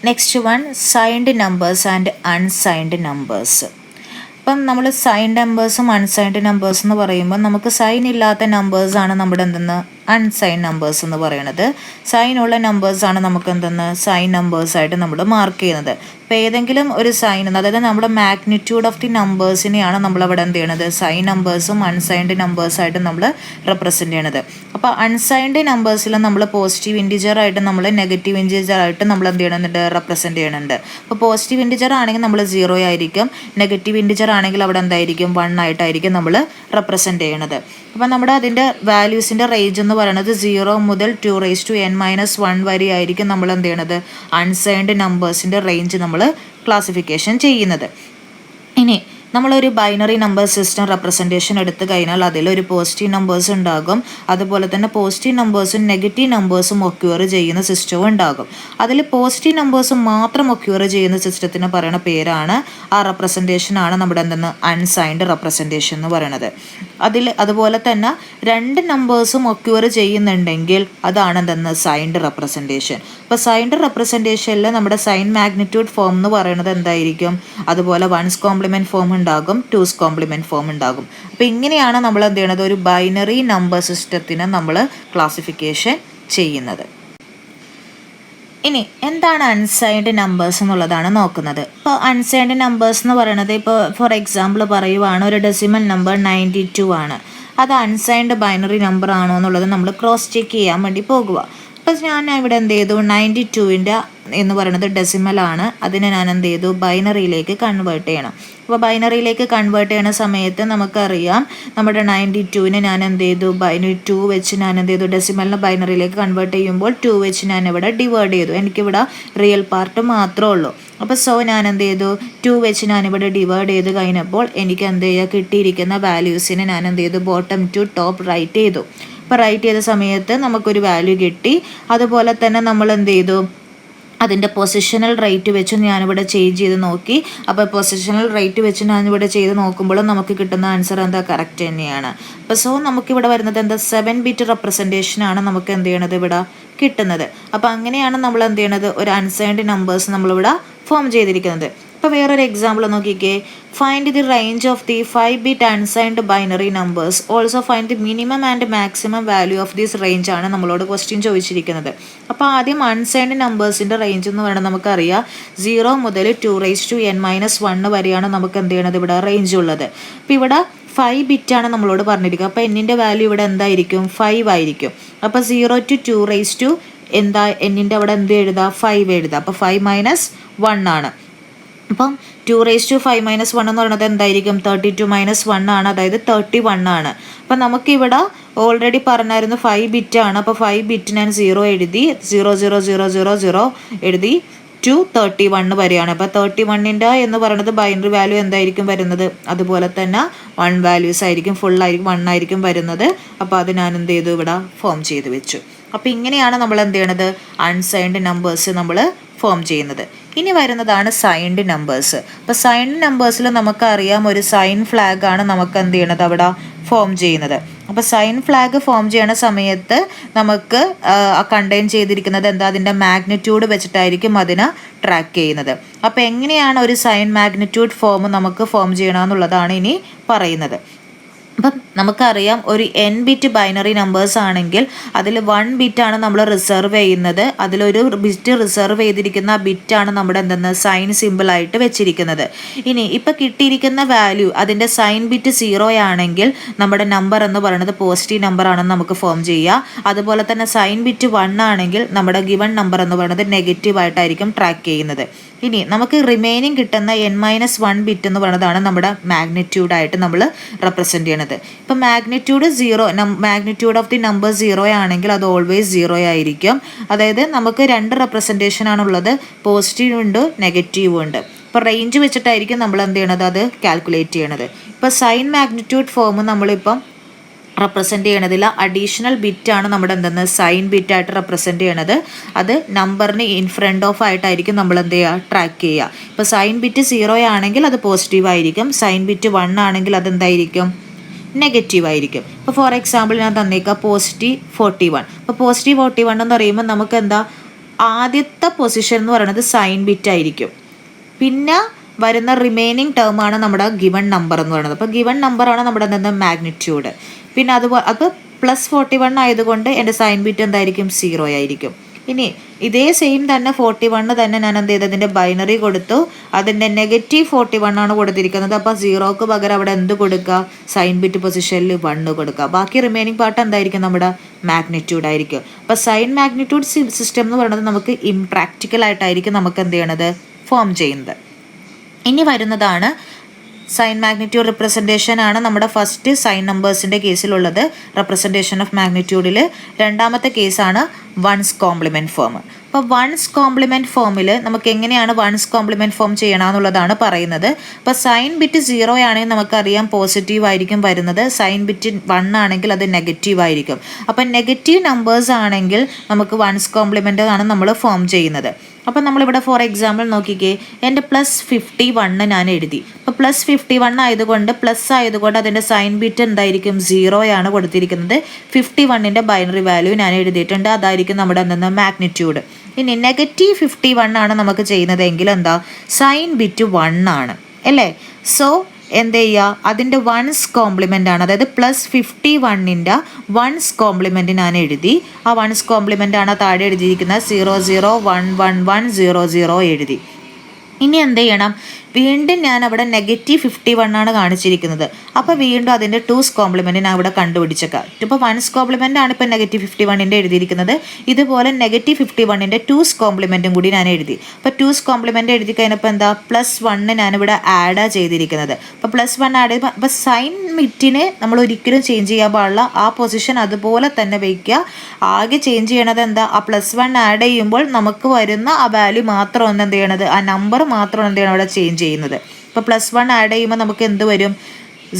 Next one signed numbers and unsigned numbers. ഇപ്പം നമ്മൾ sign നമ്പേഴ്സും unsigned numbers എന്ന് പറയുമ്പോൾ നമുക്ക് സൈൻ ഇല്ലാത്ത നമ്പേഴ്സാണ് നമ്മുടെ എന്തെന്ന് അൺസൈൻ നമ്പേഴ്സ് എന്ന് പറയുന്നത്. സൈനുള്ള നമ്പേഴ്സാണ് നമുക്ക് എന്തെന്ന് സൈൻ നമ്പേഴ്സായിട്ട് നമ്മൾ മാർക്ക് ചെയ്യുന്നത്. ഇപ്പോൾ ഏതെങ്കിലും ഒരു സൈൻ, അതായത് നമ്മുടെ മാഗ്നിറ്റ്യൂഡ് ഓഫ് ദി നമ്പേഴ്സിനെയാണ് നമ്മളവിടെ എന്ത് ചെയ്യണത് സൈൻ നമ്പേഴ്സും അൺസൈൻഡ് നമ്പേഴ്സായിട്ട് നമ്മൾ റെപ്രസെൻറ്റ് ചെയ്യണത്. അപ്പോൾ അൺസൈൻഡ് നമ്പേഴ്സിൽ നമ്മൾ പോസിറ്റീവ് ഇൻറ്റിജറായിട്ട് നമ്മൾ നെഗറ്റീവ് ഇൻറ്റിജറായിട്ട് നമ്മൾ എന്ത് ചെയ്യണമെന്നുണ്ട് റെപ്രസെൻറ്റ് ചെയ്യണുണ്ട്. അപ്പോൾ പോസിറ്റീവ് ഇൻറ്റിജർ ആണെങ്കിൽ നമ്മൾ 0 ആയിരിക്കും, നെഗറ്റീവ് ഇൻറ്റിജർ ആണെങ്കിൽ അവിടെ എന്തായിരിക്കും 1 ആയിട്ടായിരിക്കും നമ്മൾ റെപ്രസെൻറ്റ് ചെയ്യണത്. അപ്പോൾ നമ്മുടെ അതിൻ്റെ വാല്യൂസിൻ്റെ റേഞ്ച് എന്ന് പറയുന്നത് 0 മുതൽ 2n-1 വരെ ആയിരിക്കും നമ്മൾ എന്ത് ചെയ്യണത് അൺസൈൻഡ് നമ്പേഴ്സിൻ്റെ റേഞ്ച് നമ്മൾ ക്ലാസിഫിക്കേഷൻ ചെയ്യുന്നത്. ഇനി നമ്മളൊരു ബൈനറി നമ്പർ സിസ്റ്റം റെപ്രസെൻറ്റേഷൻ എടുത്തു കഴിഞ്ഞാൽ അതിലൊരു പോസിറ്റീവ് നമ്പേഴ്സ് ഉണ്ടാകും, അതുപോലെ തന്നെ പോസിറ്റീവ് നമ്പേഴ്സും നെഗറ്റീവ് നമ്പേഴ്സും ഒക്യൂർ ചെയ്യുന്ന സിസ്റ്റവും ഉണ്ടാകും. അതിൽ പോസിറ്റീവ് നമ്പേഴ്സും മാത്രം ഒക്യൂർ ചെയ്യുന്ന സിസ്റ്റത്തിന് പറയുന്ന പേരാണ്, ആ റെപ്രസെൻറ്റേഷനാണ് നമ്മുടെ എന്തെന്ന് അൺസൈൻഡ് റെപ്രസെൻറ്റേഷൻ എന്ന് പറയുന്നത്. അതുപോലെ തന്നെ 2 നമ്പേഴ്സും ഒക്യൂർ ചെയ്യുന്നുണ്ടെങ്കിൽ അതാണ് എന്തെന്ന് സൈൻഡ് റെപ്രസെൻറ്റേഷൻ. അപ്പോൾ സൈൻഡ് റെപ്രസെൻറ്റേഷനിൽ നമ്മുടെ സൈൻ മാഗ്നിറ്റ്യൂഡ് ഫോം എന്ന് പറയുന്നത് എന്തായിരിക്കും, അതുപോലെ 1's കോംപ്ലിമെൻറ്റ് ഫോം ഉണ്ടാകും, 2's കോംപ്ലിമെൻറ്റ് ഫോം ഉണ്ടാകും. അപ്പോൾ ഇങ്ങനെയാണ് നമ്മൾ എന്ത് ചെയ്യണത് ഒരു ബൈനറി നമ്പർ സിസ്റ്റത്തിന് നമ്മൾ ക്ലാസിഫിക്കേഷൻ ചെയ്യുന്നത്. ഇനി എന്താണ് അൺസൈൻഡ് നമ്പേഴ്സ് എന്നുള്ളതാണ് നോക്കുന്നത്. ഇപ്പോൾ അൺസൈൻഡ് നമ്പേഴ്സ് എന്ന് പറയുന്നത് ഇപ്പോൾ ഫോർ എക്സാമ്പിൾ പറയുവാണ് ഒരു ഡെസിമൽ നമ്പർ 92 ആണ്. അത് അൺസൈൻഡ് ബൈനറി നമ്പർ ആണോ എന്നുള്ളത് നമ്മൾ ക്രോസ് ചെക്ക് ചെയ്യാൻ വേണ്ടി പോകുക. അപ്പോൾ ഞാൻ ഇവിടെ എന്ത് ചെയ്തു 92ൻ്റെ എന്ന് പറയുന്നത് ഡെസിമലാണ്, അതിനെ ഞാൻ എന്ത് ചെയ്തു ബൈനറിയിലേക്ക് കൺവേർട്ട് ചെയ്യണം. അപ്പോൾ ബൈനറിയിലേക്ക് കൺവേർട്ട് ചെയ്യുന്ന സമയത്ത് നമുക്കറിയാം നമ്മുടെ 92നെ ഞാൻ എന്ത് ചെയ്തു 2 വെച്ച് ഞാൻ എന്ത് ചെയ്തു ഡെസിമലിനെ ബൈനറിയിലേക്ക് കൺവേർട്ട് ചെയ്യുമ്പോൾ 2 വെച്ച് ഞാൻ ഇവിടെ ഡിവൈഡ് ചെയ്തു. എനിക്കിവിടെ റിയൽ പാർട്ട് മാത്രമേ ഉള്ളൂ. അപ്പോൾ ഞാൻ എന്ത് ചെയ്തു 2 വെച്ച് ഞാനിവിടെ ഡിവൈഡ് ചെയ്ത് കഴിഞ്ഞപ്പോൾ എനിക്ക് എന്ത് ചെയ്യുക കിട്ടിയിരിക്കുന്ന വാല്യൂസിനെ ഞാൻ എന്ത് ചെയ്തു ബോട്ടം ടു ടോപ്പ് റൈറ്റ് ചെയ്തു. അപ്പോൾ റൈറ്റ് ചെയ്ത സമയത്ത് നമുക്കൊരു വാല്യൂ കിട്ടി. അതുപോലെ തന്നെ നമ്മൾ എന്ത് ചെയ്തു അതിൻ്റെ പൊസിഷണൽ റേറ്റ് വെച്ച് ഞാനിവിടെ ചേഞ്ച് ചെയ്ത് നോക്കി. അപ്പോൾ പൊസിഷണൽ റേറ്റ് വെച്ച് ഞാനിവിടെ ചെയ്ത് നോക്കുമ്പോൾ നമുക്ക് കിട്ടുന്ന ആൻസർ എന്താ കറക്റ്റ് തന്നെയാണ്. അപ്പോൾ നമുക്കിവിടെ വരുന്നത് എന്താ 7 ബിറ്റ് റെപ്രസെൻറ്റേഷനാണ് നമുക്ക് എന്ത് ചെയ്യണത് ഇവിടെ കിട്ടുന്നത്. അപ്പോൾ അങ്ങനെയാണ് നമ്മൾ എന്ത് ചെയ്യണത് ഒരു അൺസൈൻഡ് നമ്പേഴ്സ് നമ്മളിവിടെ ഫോം ചെയ്തിരിക്കുന്നത്. ഇപ്പോൾ വേറൊരു എക്സാമ്പിൾ നോക്കിക്കേ. Find the range of the 5 bit unsigned binary numbers, also find the minimum and maximum value of this range ആണ് നമ്മളോട് ക്വസ്റ്റ്യൻ ചോദിച്ചിരിക്കുന്നത്. അപ്പോൾ ആദ്യം അൺസൈൻഡ് നമ്പേഴ്സിൻ്റെ റേഞ്ച് എന്ന് പറയുന്നത് നമുക്കറിയാം 0 മുതൽ 2n-1 വരെയാണ് നമുക്ക് എന്ത് ചെയ്യണത് ഇവിടെ റേഞ്ച് ഉള്ളത്. അപ്പോൾ ഇവിടെ 5 ബിറ്റാണ് നമ്മളോട് പറഞ്ഞിരിക്കുക. അപ്പോൾ എന്നിൻ്റെ വാല്യൂ ഇവിടെ എന്തായിരിക്കും 5 ആയിരിക്കും. അപ്പോൾ 0 to 2 എന്താ എന്നിൻ്റെ അവിടെ എന്ത് എഴുതാം 5 എഴുതാം. അപ്പോൾ 5 - 1 ആണ്. അപ്പം 2⁵ - 1 എന്ന് പറയുന്നത് എന്തായിരിക്കും 32 - 1 ആണ്, അതായത് 31 ആണ്. അപ്പം നമുക്കിവിടെ ഓൾറെഡി പറഞ്ഞായിരുന്നു 5 ബിറ്റാണ്. അപ്പോൾ 5 ബിറ്റ് ഞാൻ 0 എഴുതി, 00000 എഴുതി to 31 വരെയാണ്. അപ്പോൾ 31ൻ്റെ എന്ന് പറയുന്നത് ബൈനറി വാല്യൂ എന്തായിരിക്കും വരുന്നത്, അതുപോലെ തന്നെ 1 വാല്യൂസ് ആയിരിക്കും, ഫുൾ ആയിരിക്കും 1 ആയിരിക്കും വരുന്നത്. അപ്പോൾ അത് ഞാൻ എന്ത് ചെയ്തു ഇവിടെ ഫോം ചെയ്ത് വെച്ചു. അപ്പോൾ ഇങ്ങനെയാണ് നമ്മൾ എന്ത് ചെയ്യണത് അൺസൈൻഡ് നമ്പേഴ്സ് നമ്മൾ ഫോം ചെയ്യുന്നത്. ഇനി വരുന്നതാണ് സൈൻഡ് നമ്പേഴ്സ്. അപ്പോൾ സൈൻഡ് നമ്പേഴ്സിൽ നമുക്കറിയാം ഒരു സൈൻ ഫ്ലാഗ് ആണ് നമുക്ക് എന്ത് ചെയ്യണത് അവിടെ ഫോം ചെയ്യുന്നത്. അപ്പോൾ സൈൻ ഫ്ലാഗ് ഫോം ചെയ്യണ സമയത്ത് നമുക്ക് കണ്ടെയ്ൻ ചെയ്തിരിക്കുന്നത് എന്താ അതിൻ്റെ മാഗ്നിറ്റ്യൂഡ് വെച്ചിട്ടായിരിക്കും അതിനെ ട്രാക്ക് ചെയ്യുന്നത്. അപ്പോൾ എങ്ങനെയാണ് ഒരു സൈൻ മാഗ്നിറ്റ്യൂഡ് ഫോം നമുക്ക് ഫോം ചെയ്യണമെന്നുള്ളതാണ് ഇനി പറയുന്നത്. അപ്പം നമുക്കറിയാം ഒരു n ബിറ്റ് ബൈനറി നമ്പേഴ്സ് ആണെങ്കിൽ അതിൽ 1 ബിറ്റാണ് നമ്മൾ റിസർവ് ചെയ്യുന്നത്. അതിലൊരു ബിറ്റ് റിസർവ് ചെയ്തിരിക്കുന്ന ബിറ്റാണ് നമ്മുടെ എന്തെന്ന് സൈൻ സിമ്പിളായിട്ട് വെച്ചിരിക്കുന്നത്. ഇനി ഇപ്പം കിട്ടിയിരിക്കുന്ന വാല്യൂ അതിൻ്റെ സൈൻ ബിറ്റ് 0 ആണെങ്കിൽ നമ്മുടെ നമ്പർ എന്ന് പറയുന്നത് പോസിറ്റീവ് നമ്പർ ആണെന്ന് നമുക്ക് ഫോം ചെയ്യുക. അതുപോലെ തന്നെ സൈൻ ബിറ്റ് 1 ആണെങ്കിൽ നമ്മുടെ ഗിവൺ നമ്പർ എന്ന് പറയുന്നത് നെഗറ്റീവായിട്ടായിരിക്കും ട്രാക്ക് ചെയ്യുന്നത്. ഇനി നമുക്ക് റിമൈനിങ് കിട്ടുന്ന n-1 ബിറ്റ് എന്ന് പറയുന്നതാണ് നമ്മുടെ മാഗ്നിറ്റ്യൂഡായിട്ട് നമ്മൾ റെപ്രസെൻറ്റ് ചെയ്യണത്. ഇപ്പം മാഗ്നിറ്റ്യൂഡ് ഓഫ് ദി നമ്പർ 0 ആണെങ്കിൽ അത് ഓൾവേസ് 0 ആയിരിക്കും. അതായത് നമുക്ക് 2 റെപ്രസെൻറ്റേഷൻ ആണുള്ളത്, പോസിറ്റീവ് ഉണ്ട് നെഗറ്റീവും ഉണ്ട്. ഇപ്പോൾ റേഞ്ച് വെച്ചിട്ടായിരിക്കും നമ്മൾ എന്ത് ചെയ്യണത് അത് കാൽക്കുലേറ്റ് ചെയ്യണത്. ഇപ്പോൾ സൈൻ മാഗ്നിറ്റ്യൂഡ് ഫോം നമ്മളിപ്പം റെപ്രസെൻറ്റ് ചെയ്യണതിൽ അഡീഷണൽ ബിറ്റാണ് നമ്മുടെ എന്തെന്ന് സൈൻ ബിറ്റായിട്ട് റെപ്രസെൻറ്റ് ചെയ്യണത്. അത് നമ്പറിന് ഇൻ ഫ്രണ്ട് ഓഫ് ആയിട്ടായിരിക്കും നമ്മൾ എന്ത് ചെയ്യുക ട്രാക്ക് ചെയ്യുക. ഇപ്പോൾ സൈൻ ബിറ്റ് 0 ആണെങ്കിൽ അത് പോസിറ്റീവ് ആയിരിക്കും, സൈൻ ബിറ്റ് 1 ആണെങ്കിൽ അതെന്തായിരിക്കും നെഗറ്റീവ് ആയിരിക്കും. ഇപ്പോൾ ഫോർ എക്സാമ്പിൾ ഞാൻ തന്നേക്കാം +41. അപ്പോൾ +41 എന്ന് പറയുമ്പോൾ നമുക്ക് എന്താ ആദ്യത്തെ പൊസിഷൻ എന്ന് പറയുന്നത് സൈൻ ബിറ്റ് ആയിരിക്കും. പിന്നെ വരുന്ന റിമൈനിങ് ടേം ആണ് നമ്മുടെ ഗിവൺ നമ്പർ എന്ന് പറയുന്നത്. അപ്പോൾ ഗിവൺ നമ്പറാണ് നമ്മുടെ എന്താ മാഗ്നിറ്റ്യൂഡ്. പിന്നെ അപ്പോൾ +41 ആയതുകൊണ്ട് എൻ്റെ സൈൻ ബിറ്റ് എന്തായിരിക്കും 0 ആയിരിക്കും. ഇനി ഇതേ സെയിം തന്നെ 41 തന്നെ ഞാൻ എന്ത് ചെയ്തു, അതിൻ്റെ ബൈനറി കൊടുത്തു. അതിൻ്റെ -41 ആണ് കൊടുത്തിരിക്കുന്നത്. അപ്പോൾ 0ക്ക് പകരം അവിടെ എന്ത് കൊടുക്കുക, സൈൻ ബിറ്റ് പൊസിഷനിൽ 1 കൊടുക്കുക. ബാക്കി റിമൈനിങ് പാർട്ട് എന്തായിരിക്കും, നമ്മുടെ മാഗ്നിറ്റ്യൂഡ് ആയിരിക്കും. അപ്പോൾ സൈൻ മാഗ്നിറ്റ്യൂഡ് സിസ്റ്റം എന്ന് പറയുന്നത് നമുക്ക് ഇംപ്രാക്ടിക്കൽ ആയിട്ടായിരിക്കും നമുക്ക് എന്ത് ചെയ്യണത്, ഫോം ചെയ്യുന്നത്. ഇനി വരുന്നതാണ് സൈൻ മാഗ്നിറ്റ്യൂഡ് റിപ്രസെൻറ്റേഷൻ ആണ് നമ്മുടെ ഫസ്റ്റ് സൈൻ നമ്പേഴ്സിൻ്റെ കേസിലുള്ളത്. റെപ്രസെൻറ്റേഷൻ ഓഫ് മാഗ്നിറ്റ്യൂഡിൽ രണ്ടാമത്തെ കേസാണ് വൺസ് കോംപ്ലിമെൻറ്റ് ഫോം. അപ്പോൾ വൺസ് കോംപ്ലിമെൻറ്റ് ഫോമിൽ നമുക്ക് എങ്ങനെയാണ് വൺസ് കോംപ്ലിമെൻറ്റ് ഫോം ചെയ്യണമെന്നുള്ളതാണ് പറയുന്നത്. അപ്പോൾ സൈൻ ബിറ്റ് 0 ആണെങ്കിൽ നമുക്കറിയാം പോസിറ്റീവ് ആയിരിക്കും വരുന്നത്. സൈൻ ബിറ്റ് 1 ആണെങ്കിൽ അത് നെഗറ്റീവ് ആയിരിക്കും. അപ്പം നെഗറ്റീവ് നമ്പേഴ്സ് ആണെങ്കിൽ നമുക്ക് വൺസ് കോംപ്ലിമെൻ്റ് ആണ് നമ്മൾ ഫോം ചെയ്യുന്നത്. അപ്പം നമ്മളിവിടെ ഫോർ എക്സാമ്പിൾ നോക്കിക്കേ, എൻ്റെ +51 ഞാൻ എഴുതി. അപ്പോൾ +51 ആയതുകൊണ്ട് പ്ലസ് ആയതുകൊണ്ട് അതിൻ്റെ സൈൻ ബിറ്റ് എന്തായിരിക്കും 0 ആണ് കൊടുത്തിരിക്കുന്നത്. 51ൻ്റെ ബൈനറി വാല്യൂ ഞാൻ എഴുതിയിട്ടുണ്ട്, അതായിരിക്കും നമ്മുടെ എന്താ മാഗ്നിറ്റ്യൂഡ്. ഇനി -51 ആണ് നമുക്ക് ചെയ്യുന്നതെങ്കിൽ എന്താ, സൈൻ ബിറ്റ് 1 ആണ് അല്ലേ. സോ എന്ത് ചെയ്യുക, അതിൻ്റെ വൺസ് കോംപ്ലിമെൻ്റ് ആണ്, അതായത് +51ൻ്റെ വൺസ് കോംപ്ലിമെൻ്റ് ഞാൻ എഴുതി. ആ വൺസ് കോംപ്ലിമെൻ്റ് ആണ് താഴെ എഴുതിയിരിക്കുന്നത് 001110 എഴുതി. ഇനി എന്ത് ചെയ്യണം, വീണ്ടും ഞാൻ അവിടെ -51 ആണ് കാണിച്ചിരിക്കുന്നത്. അപ്പോൾ വീണ്ടും അതിൻ്റെ 2's കോംപ്ലിമെൻറ്റ് ഞാൻ ഇവിടെ കണ്ടുപിടിച്ചേക്കാം. ഇപ്പോൾ വൺസ് കോംപ്ലിമെൻ്റ് ആണ് ഇപ്പോൾ -51ൻ്റെ എഴുതിയിരിക്കുന്നത്. ഇതുപോലെ -51ൻ്റെ 2's കോംപ്ലിമെൻറ്റും കൂടി ഞാൻ എഴുതി. അപ്പോൾ 2's കോംപ്ലിമെൻറ്റ് എഴുതി കഴിഞ്ഞപ്പോൾ എന്താ, +1 ഞാനിവിടെ ആഡ് ചെയ്തിരിക്കുന്നത്. അപ്പോൾ +1 ആഡ് ചെയ്യുമ്പോൾ അപ്പോൾ സൈൻ ബിറ്റിനെ നമ്മൾ ഒരിക്കലും ചേഞ്ച് ചെയ്യാൻ പാടില്ല. ആ പൊസിഷൻ അതുപോലെ തന്നെ വയ്ക്കുക. ആകെ ചേഞ്ച് ചെയ്യണത് എന്താ, ആ +1 ആഡ് ചെയ്യുമ്പോൾ നമുക്ക് വരുന്ന ആ വാല്യൂ മാത്രം ഒന്ന് എന്ത് ചെയ്യണത്, ആ നമ്പർ മാത്രം എന്ത് ചെയ്യണം അവിടെ ചേഞ്ച് ചെയ്യുന്നത്. ഇപ്പോൾ +1 ആഡ് ചെയ്യുമ്പോൾ നമുക്ക് എന്ത് വരും,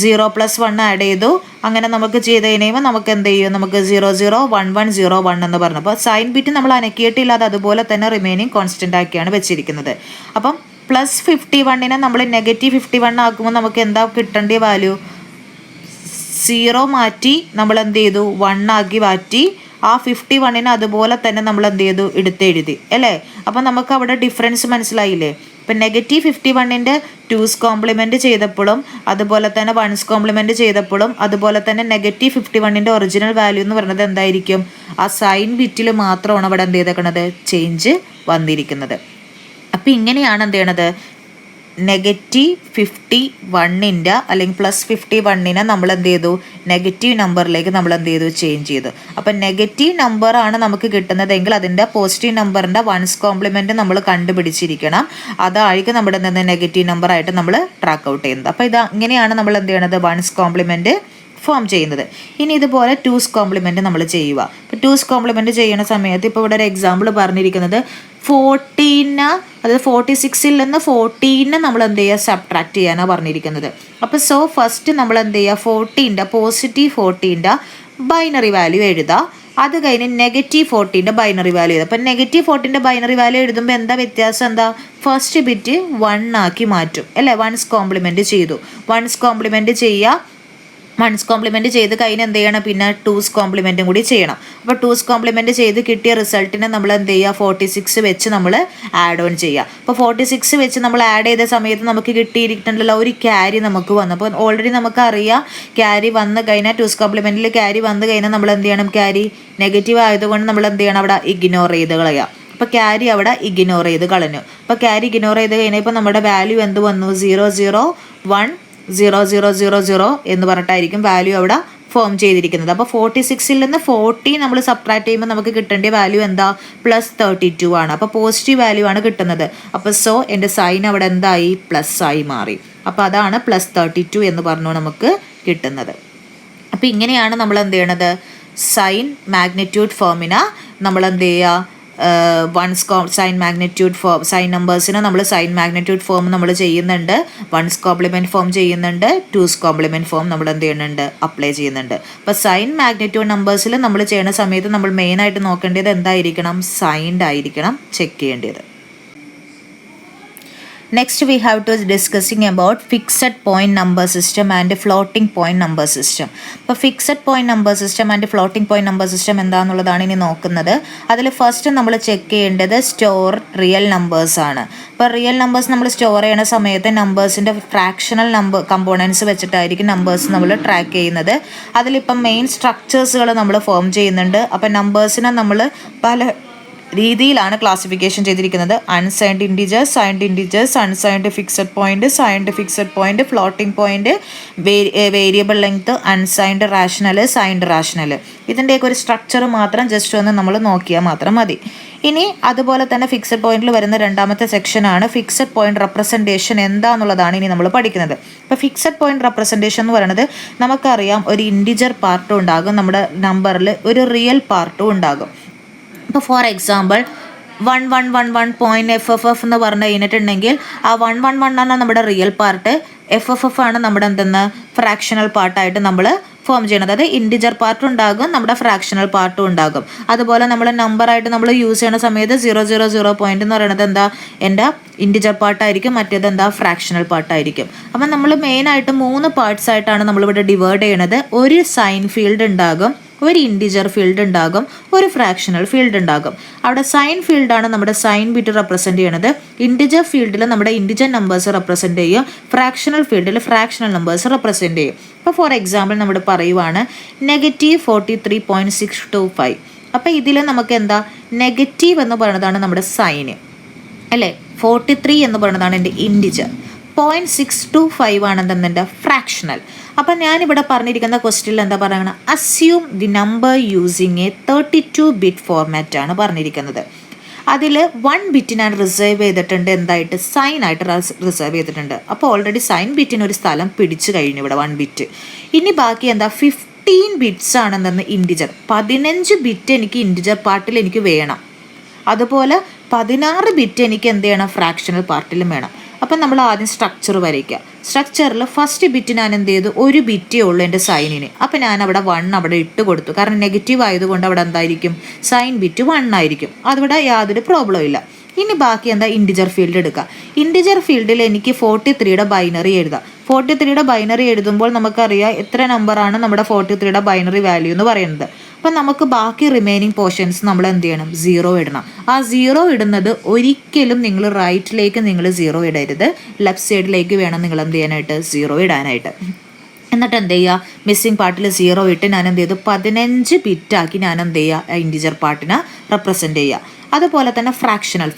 0+1 ആഡ് ചെയ്തു. അങ്ങനെ നമുക്ക് ചെയ്ത് കഴിയുമ്പോൾ നമുക്ക് എന്ത് ചെയ്യും, നമുക്ക് 001101 എന്ന് പറഞ്ഞു. അപ്പോൾ സൈൻ ബിറ്റ് നമ്മൾ അനക്കിയിട്ടില്ല, അത് അതുപോലെ തന്നെ റിമൈനിങ് കോൺസ്റ്റൻ്റ് ആക്കിയാണ് വെച്ചിരിക്കുന്നത്. അപ്പം +51നെ നമ്മൾ -51 ആക്കുമ്പോൾ നമുക്ക് എന്താ കിട്ടേണ്ട വാല്യൂ, 0 മാറ്റി നമ്മൾ എന്ത് ചെയ്തു, 1 ആക്കി മാറ്റി. ആ 51നെ അതുപോലെ തന്നെ നമ്മൾ എന്ത് ചെയ്തു, എടുത്തെഴുതി അല്ലേ. അപ്പം നമുക്ക് അവിടെ ഡിഫറൻസ് മനസ്സിലായില്ലേ. ഇപ്പം -51ൻ്റെ 2's കോംപ്ലിമെൻറ്റ് ചെയ്തപ്പോഴും അതുപോലെ തന്നെ വൺസ് കോംപ്ലിമെൻറ്റ് ചെയ്തപ്പോഴും അതുപോലെ തന്നെ -51ൻ്റെ ഒറിജിനൽ വാല്യൂ എന്ന് പറയുന്നത് എന്തായിരിക്കും, ആ സൈൻ ബിറ്റിൽ മാത്രമാണ് അവിടെ എന്ത് ചെയ്തേക്കണത്, ചേഞ്ച് വന്നിരിക്കുന്നത്. അപ്പം ഇങ്ങനെയാണ് എന്ത് ചെയ്യണത്, -51ൻ്റെ അല്ലെങ്കിൽ +51നെ നമ്മൾ എന്ത് ചെയ്തു, നെഗറ്റീവ് നമ്പറിലേക്ക് നമ്മൾ എന്ത് ചെയ്തു, ചേഞ്ച് ചെയ്തു. അപ്പം നെഗറ്റീവ് നമ്പറാണ് നമുക്ക് കിട്ടുന്നതെങ്കിൽ അതിൻ്റെ പോസിറ്റീവ് നമ്പറിൻ്റെ വൺസ് കോംപ്ലിമെൻറ്റ് നമ്മൾ കണ്ടുപിടിച്ചിരിക്കണം. അതായിരിക്കും നമ്മുടെ എന്താ നെഗറ്റീവ് നമ്പറായിട്ട് നമ്മൾ ട്രാക്ക് ഔട്ട് ചെയ്യുന്നത്. അപ്പോൾ ഇങ്ങനെയാണ് നമ്മൾ എന്ത് ചെയ്യണത്, വൺസ് കോംപ്ലിമെൻറ്റ് ഫോം ചെയ്യുന്നത്. ഇനി ഇതുപോലെ 2's കോംപ്ലിമെൻറ്റ് നമ്മൾ ചെയ്യുക. ഇപ്പോൾ 2's കോംപ്ലിമെൻറ്റ് ചെയ്യുന്ന സമയത്ത് ഇപ്പോൾ ഇവിടെ ഒരു എക്സാമ്പിൾ പറഞ്ഞിരിക്കുന്നത് 14 അതായത് 46ൽ നിന്ന് 14 നമ്മൾ എന്ത് ചെയ്യുക, സബ്ട്രാക്ട് ചെയ്യാനാണ് പറഞ്ഞിരിക്കുന്നത്. അപ്പോൾ ഫസ്റ്റ് നമ്മൾ എന്ത് ചെയ്യുക, 14ൻ്റെ +14ൻ്റെ ബൈനറി വാല്യൂ എഴുതുക. അത് കഴിഞ്ഞ് -14ൻ്റെ ബൈനറി വാല്യൂ എഴുതുക. അപ്പം -14ൻ്റെ ബൈനറി വാല്യൂ എഴുതുമ്പോൾ എന്താ വ്യത്യാസം, എന്താ, ഫസ്റ്റ് ബിറ്റ് 1 ആക്കി മാറ്റും അല്ലേ. വൺസ് കോംപ്ലിമെൻറ്റ് ചെയ്തു, വൺസ് കോംപ്ലിമെൻറ്റ് ചെയ്യുക. വൺസ് കോംപ്ലിമെൻറ്റ് ചെയ്ത് കഴിഞ്ഞ് എന്ത് ചെയ്യണം, പിന്നെ 2's കോംപ്ലിമെൻറ്റും കൂടി ചെയ്യണം. അപ്പോൾ 2's കോംപ്ലിമെൻറ്റ് ചെയ്ത് കിട്ടിയ റിസൾട്ടിനെ നമ്മൾ എന്ത് ചെയ്യുക, 46 വെച്ച് നമ്മൾ ആഡ് ഓൺ ചെയ്യുക. അപ്പോൾ 46 വെച്ച് നമ്മൾ ആഡ് ചെയ്ത സമയത്ത് നമുക്ക് കിട്ടിയിട്ടുണ്ടല്ലോ ഒരു ക്യാരി നമുക്ക് വന്നു. അപ്പോൾ ഓൾറെഡി നമുക്കറിയാം ക്യാരി വന്ന് കഴിഞ്ഞാൽ 2's കോംപ്ലിമെൻറ്റിൽ ക്യാരി വന്ന് കഴിഞ്ഞാൽ നമ്മൾ എന്ത് ചെയ്യണം, ക്യാരി നെഗറ്റീവ് ആയതുകൊണ്ട് നമ്മൾ എന്ത് ചെയ്യണം, അവിടെ ഇഗ്നോർ ചെയ്ത് കളയുക. അപ്പോൾ ക്യാരി അവിടെ ഇഗ്നോർ ചെയ്ത് കളഞ്ഞു. അപ്പോൾ ക്യാരി ഇഗ്നോർ ചെയ്ത് കഴിഞ്ഞപ്പോൾ നമ്മുടെ വാല്യൂ എന്ത് വന്നു, 0010000 എന്ന് പറഞ്ഞിട്ടായിരിക്കും വാല്യൂ അവിടെ ഫോം ചെയ്തിരിക്കുന്നത്. അപ്പോൾ 46ൽ നിന്ന് 40 നമ്മൾ സബ്ട്രാക്ട് ചെയ്യുമ്പോൾ നമുക്ക് കിട്ടേണ്ട വാല്യൂ എന്താ, +32 ആണ്. അപ്പോൾ പോസിറ്റീവ് വാല്യൂ ആണ് കിട്ടുന്നത്. അപ്പോൾ എൻ്റെ സൈൻ അവിടെ എന്തായി, പ്ലസ് ആയി മാറി. അപ്പോൾ അതാണ് +32 എന്ന് പറഞ്ഞു നമുക്ക് കിട്ടുന്നത്. അപ്പോൾ ഇങ്ങനെയാണ് നമ്മൾ എന്ത് ചെയ്യണത്, സൈൻ മാഗ്നിറ്റ്യൂഡ് ഫോമിന നമ്മൾ എന്ത് ചെയ്യുക, സൈൻ മാഗ്നിറ്റ്യൂഡ് ഫോം, സൈൻ നമ്പേഴ്സിന് നമ്മൾ സൈൻ മാഗ്നിറ്റ്യൂഡ് ഫോം നമ്മൾ ചെയ്യുന്നുണ്ട്, വൺസ് കോംപ്ലിമെൻറ്റ് ഫോം ചെയ്യുന്നുണ്ട്, 2's കോംപ്ലിമെൻറ്റ് ഫോം നമ്മൾ എന്ത് ചെയ്യുന്നുണ്ട്, അപ്ലൈ ചെയ്യുന്നുണ്ട്. അപ്പോൾ സൈൻ മാഗ്നിറ്റ്യൂഡ് നമ്പേഴ്സിൽ നമ്മൾ ചെയ്യുന്ന സമയത്ത് നമ്മൾ മെയിനായിട്ട് നോക്കേണ്ടത് എന്തായിരിക്കണം, സൈൻഡ് ആയിരിക്കണം ചെക്ക് ചെയ്യേണ്ടത്. Next we have to discussing about fixed point number system and floating point number system. അപ്പോൾ fixed point number system and floating point number system എന്താണെന്നുള്ളതാണ് ഇനി നോക്കുന്നത്. അതിൽ ഫസ്റ്റ് നമ്മൾ ചെക്ക് ചെയ്യേണ്ടത് സ്റ്റോർ റിയൽ നമ്പേഴ്സ് ആണ്. അപ്പോൾ റിയൽ നമ്പേഴ്സ് നമ്മൾ സ്റ്റോർ ചെയ്യുന്ന സമയത്ത് നമ്പേഴ്സിൻ്റെ ഫ്രാക്ഷണൽ നമ്പർ കമ്പോണൻസ് വെച്ചിട്ടായിരിക്കും നമ്പേഴ്സ് നമ്മൾ ട്രാക്ക് ചെയ്യുന്നത്. അതിലിപ്പം മെയിൻ സ്ട്രക്ചേഴ്സുകൾ നമ്മൾ ഫോം ചെയ്യുന്നുണ്ട്. അപ്പോൾ നമ്പേഴ്സിനെ നമ്മൾ പല രീതിയിലാണ് ക്ലാസിഫിക്കേഷൻ ചെയ്തിരിക്കുന്നത്. Unsigned integers, signed integers, unsigned fixed point, signed fixed point, floating point, variable length, unsigned rational, signed rational. ഇതിൻ്റെയൊക്കെ ഒരു സ്ട്രക്ചർ മാത്രം ജസ്റ്റ് ഒന്ന് നമ്മൾ നോക്കിയാൽ മാത്രം മതി. ഇനി അതുപോലെ തന്നെ ഫിക്സഡ് പോയിന്റിൽ വരുന്ന രണ്ടാമത്തെ സെക്ഷനാണ് ഫിക്സഡ് പോയിന്റ് റെപ്രസെൻറ്റേഷൻ എന്താണെന്നുള്ളതാണ് ഇനി നമ്മൾ പഠിക്കുന്നത്. ഇപ്പോൾ ഫിക്സഡ് പോയിന്റ് റെപ്രസെൻറ്റേഷൻ എന്ന് പറയുന്നത് നമുക്കറിയാം ഒരു ഇൻഡിജർ പാർട്ടും ഉണ്ടാകും, നമ്മുടെ നമ്പറിൽ ഒരു റിയൽ പാർട്ടും ഉണ്ടാകും. ഇപ്പോൾ ഫോർ എക്സാമ്പിൾ 1111.FFF എന്ന് പറഞ്ഞു കഴിഞ്ഞിട്ടുണ്ടെങ്കിൽ ആ 111 ആണ് നമ്മുടെ റിയൽ പാർട്ട്, FFF ആണ് നമ്മുടെ എന്തെന്ന് ഫ്രാക്ഷണൽ പാർട്ടായിട്ട് നമ്മൾ ഫോം ചെയ്യണത്. അത് ഇൻഡിജർ പാർട്ടും ഉണ്ടാകും, നമ്മുടെ ഫ്രാക്ഷണൽ പാർട്ടും ഉണ്ടാകും. അതുപോലെ നമ്മൾ നമ്പറായിട്ട് നമ്മൾ യൂസ് ചെയ്യുന്ന സമയത്ത് 000 പോയിന്റ് എന്ന് പറയുന്നത് എന്താ എൻ്റെ ഇൻഡിജർ പാർട്ടായിരിക്കും, മറ്റേത് എന്താ ഫ്രാക്ഷണൽ പാർട്ടായിരിക്കും. അപ്പം നമ്മൾ മെയിനായിട്ട് 3 പാർട്സ് ആയിട്ടാണ് നമ്മളിവിടെ ഡിവൈഡ് ചെയ്യണത്. ഒരു സൈൻ ഫീൽഡ് ഉണ്ടാകും, ഒരു ഇൻഡിജർ ഫീൽഡ് ഉണ്ടാകും, ഒരു ഫ്രാക്ഷണൽ ഫീൽഡ് ഉണ്ടാകും. അവിടെ സൈൻ ഫീൽഡാണ് നമ്മുടെ സൈൻ ബിറ്റ് റെപ്രസെൻറ്റ് ചെയ്യണത്. ഇൻഡിജർ ഫീൽഡിൽ നമ്മുടെ ഇൻഡിജർ നമ്പേഴ്സ് റെപ്രസെൻറ്റ് ചെയ്യും, ഫ്രാക്ഷണൽ ഫീൽഡിൽ ഫ്രാക്ഷണൽ നമ്പേഴ്സ് റെപ്രസെൻറ്റ് ചെയ്യും. ഇപ്പോൾ ഫോർ എക്സാമ്പിൾ നമ്മൾ പറയുവാണ് -43.625. അപ്പോൾ ഇതിൽ നമുക്ക് എന്താ നെഗറ്റീവ് എന്ന് പറയുന്നതാണ് നമ്മുടെ സൈന് അല്ലേ, 43 എന്ന് പറയുന്നതാണ് എൻ്റെ ഇൻഡിജർ, 0.625 ആണ് എന്തെൻ്റെ ഫ്രാക്ഷണൽ. അപ്പം ഞാനിവിടെ പറഞ്ഞിരിക്കുന്ന ക്വസ്റ്റ്യനിൽ എന്താ പറയുക, assume the number using A 32 bit format ആണ് പറഞ്ഞിരിക്കുന്നത്. അതിൽ 1 ബിറ്റ് ഞാൻ റിസർവ് ചെയ്തിട്ടുണ്ട്, എന്തായിട്ട് സൈനായിട്ട് റിസർവ് ചെയ്തിട്ടുണ്ട്. അപ്പോൾ ഓൾറെഡി സൈൻ ബിറ്റിന് ഒരു സ്ഥലം പിടിച്ചു കഴിഞ്ഞു ഇവിടെ 1 ബിറ്റ്. ഇനി ബാക്കി എന്താ 15 ബിറ്റ്സ് ആണെന്ന് ഇൻഡിജർ, 15 ബിറ്റ് എനിക്ക് ഇൻഡിജർ പാർട്ടിൽ എനിക്ക് വേണം. അതുപോലെ 16 ബിറ്റ് എനിക്ക് എന്ത് ചെയ്യണം, ഫ്രാക്ഷണൽ പാർട്ടിലും വേണം. അപ്പം നമ്മൾ ആദ്യം സ്ട്രക്ചർ വരയ്ക്കുക. സ്ട്രക്ചറിൽ ഫസ്റ്റ് ബിറ്റ് ഞാൻ എന്ത് ചെയ്തു, ഒരു ബിറ്റേ ഉള്ളൂ എൻ്റെ സൈനിന്. അപ്പം ഞാൻ അവിടെ 1 അവിടെ ഇട്ട് കൊടുത്തു, കാരണം നെഗറ്റീവ് ആയതുകൊണ്ട് അവിടെ എന്തായിരിക്കും, സൈൻ ബിറ്റ് 1 ആയിരിക്കും. അതിവിടെ യാതൊരു പ്രോബ്ലം ഇല്ല. ഇനി ബാക്കി എന്താ, ഇൻഡിജർ ഫീൽഡ് എടുക്കുക. ഇൻഡിജർ ഫീൽഡിൽ എനിക്ക് 43യുടെ ബൈനറി എഴുതാം. 43യുടെ ബൈനറി എഴുതുമ്പോൾ നമുക്കറിയാം എത്ര നമ്പറാണ് നമ്മുടെ 43യുടെ ബൈനറി വാല്യൂ എന്ന് പറയുന്നത്. അപ്പം നമുക്ക് ബാക്കി റിമൈനിങ് പോർഷൻസ് നമ്മൾ എന്ത് ചെയ്യണം, 0 ഇടണം. ആ 0 ഇടുന്നത് ഒരിക്കലും നിങ്ങൾ റൈറ്റിലേക്ക് നിങ്ങൾ 0 ഇടരുത്, ലെഫ്റ്റ് സൈഡിലേക്ക് വേണം നിങ്ങൾ എന്ത് ചെയ്യാനായിട്ട്, 0 ഇടാനായിട്ട്. എന്നിട്ട് എന്ത് ചെയ്യുക, മിസ്സിങ് പാർട്ടിൽ 0 ഇട്ട് ഞാൻ എന്ത് ചെയ്തു, 15 ബിറ്റാക്കി ഞാൻ എന്ത് ചെയ്യുക, ഇൻഡിജർ പാർട്ടിനെ റെപ്രസെൻറ്റ് ചെയ്യുക. അതുപോലെ തന്നെ ഫ്രാക്ഷണൽ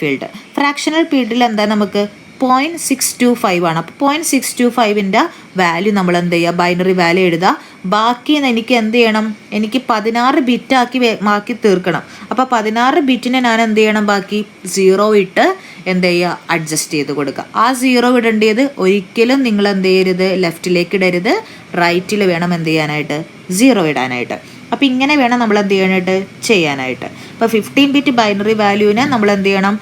ഫീൽഡിൽ എന്താ നമുക്ക് 0.625 ആണ്. അപ്പോൾ 0.625ൻ്റെ വാല്യൂ നമ്മൾ എന്ത് ചെയ്യുക, ബൈനറി വാല്യൂ എഴുതുക. ബാക്കി എനിക്ക് എന്ത് ചെയ്യണം, എനിക്ക് 16 ബിറ്റാക്കി തീർക്കണം. അപ്പോൾ 16 ബിറ്റിനെ ഞാൻ എന്ത് ചെയ്യണം, ബാക്കി 0 ഇട്ട് എന്ത് ചെയ്യുക, അഡ്ജസ്റ്റ് ചെയ്ത് കൊടുക്കുക. ആ 0 ഇടേണ്ടത് ഒരിക്കലും നിങ്ങൾ എന്ത് ചെയ്യരുത്, ലെഫ്റ്റിലേക്ക് ഇടരുത്, റൈറ്റിൽ വേണം എന്ത് ചെയ്യാനായിട്ട്, 0 ഇടാനായിട്ട്. അപ്പോൾ ഇങ്ങനെ വേണം നമ്മൾ എന്ത് ചെയ്യാനായിട്ട്. അപ്പോൾ 15 ബിറ്റ് ബൈനറി വാല്യൂവിനെ നമ്മൾ എന്ത് ചെയ്യണം,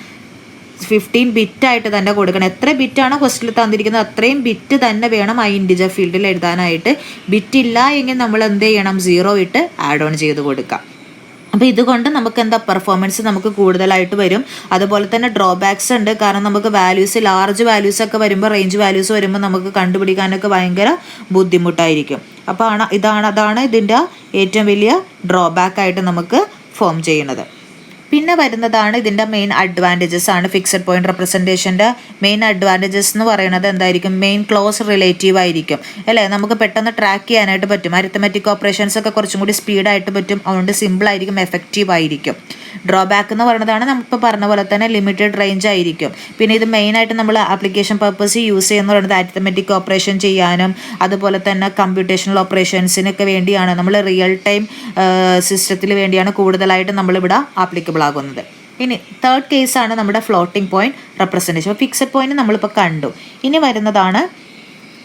15 ബിറ്റായിട്ട് തന്നെ കൊടുക്കണം. എത്ര ബിറ്റാണോ ക്വസ്റ്റിൽ തന്നിരിക്കുന്നത് അത്രയും ബിറ്റ് തന്നെ വേണം ആ ഇൻഡിജർ ഫീൽഡിൽ എഴുതാനായിട്ട്. ബിറ്റ് ഇല്ല എങ്കിൽ നമ്മൾ എന്ത് ചെയ്യണം, 0 ഇട്ട് ആഡ് ഓൺ ചെയ്ത് കൊടുക്കാം. അപ്പോൾ ഇതുകൊണ്ട് നമുക്ക് എന്താ, പെർഫോമൻസ് നമുക്ക് കൂടുതലായിട്ട് വരും. അതുപോലെ തന്നെ ഡ്രോബാക്സ് ഉണ്ട്, കാരണം നമുക്ക് വാല്യൂസ് ലാർജ് വാല്യൂസ് ഒക്കെ വരുമ്പോൾ, റേഞ്ച് വാല്യൂസ് വരുമ്പോൾ നമുക്ക് കണ്ടുപിടിക്കാനൊക്കെ ഭയങ്കര ബുദ്ധിമുട്ടായിരിക്കും. അപ്പോൾ അതാണ് ഇതിൻ്റെ ഏറ്റവും വലിയ ഡ്രോബാക്ക് ആയിട്ട് നമുക്ക് ഫോം ചെയ്യുന്നത്. പിന്നെ വരുന്നതാണ് ഇതിൻ്റെ മെയിൻ അഡ്വാൻറ്റേജസ് ആണ്. ഫിക്സഡ് പോയിന്റ് റെപ്രസെൻറ്റേഷൻ്റെ മെയിൻ അഡ്വാൻറ്റേജസ് എന്ന് പറയുന്നത് എന്തായിരിക്കും, മെയിൻ ക്ലോസ് റിലേറ്റീവ് ആയിരിക്കും അല്ലേ. നമുക്ക് പെട്ടെന്ന് ട്രാക്ക് ചെയ്യാനായിട്ട് പറ്റും. അരിത്തമെറ്റിക് ഓപ്പറേഷൻസ് ഒക്കെ കുറച്ചും കൂടി സ്പീഡായിട്ട് പറ്റും. അതുകൊണ്ട് സിമ്പിളായിരിക്കും, എഫക്റ്റീവ് ആയിരിക്കും. ഡ്രോബാക്ക് എന്ന് പറയുന്നതാണ് നമ്മളിപ്പോൾ പറഞ്ഞ പോലെ തന്നെ ലിമിറ്റഡ് റേഞ്ച് ആയിരിക്കും. പിന്നെ ഇത് മെയിനായിട്ട് നമ്മൾ ആപ്ലിക്കേഷൻ പർപ്പസ് യൂസ് ചെയ്യുന്ന പറയുന്നത് അരിത്തമെറ്റിക് ഓപ്പറേഷൻ ചെയ്യാനും അതുപോലെ തന്നെ കമ്പ്യൂട്ടേഷണൽ ഓപ്പറേഷൻസിനൊക്കെ വേണ്ടിയാണ്, നമ്മൾ റിയൽ ടൈം സിസ്റ്റത്തിൽ വേണ്ടിയാണ് കൂടുതലായിട്ട് നമ്മളിവിടെ ആപ്ലിക്കബിൾ ആകുന്നത്. ഇനി തേർഡ് കേസാണ് നമ്മുടെ floating point representation. Fixed point നമ്മളിപ്പോൾ കണ്ടു. ഇനി വരുന്നതാണ്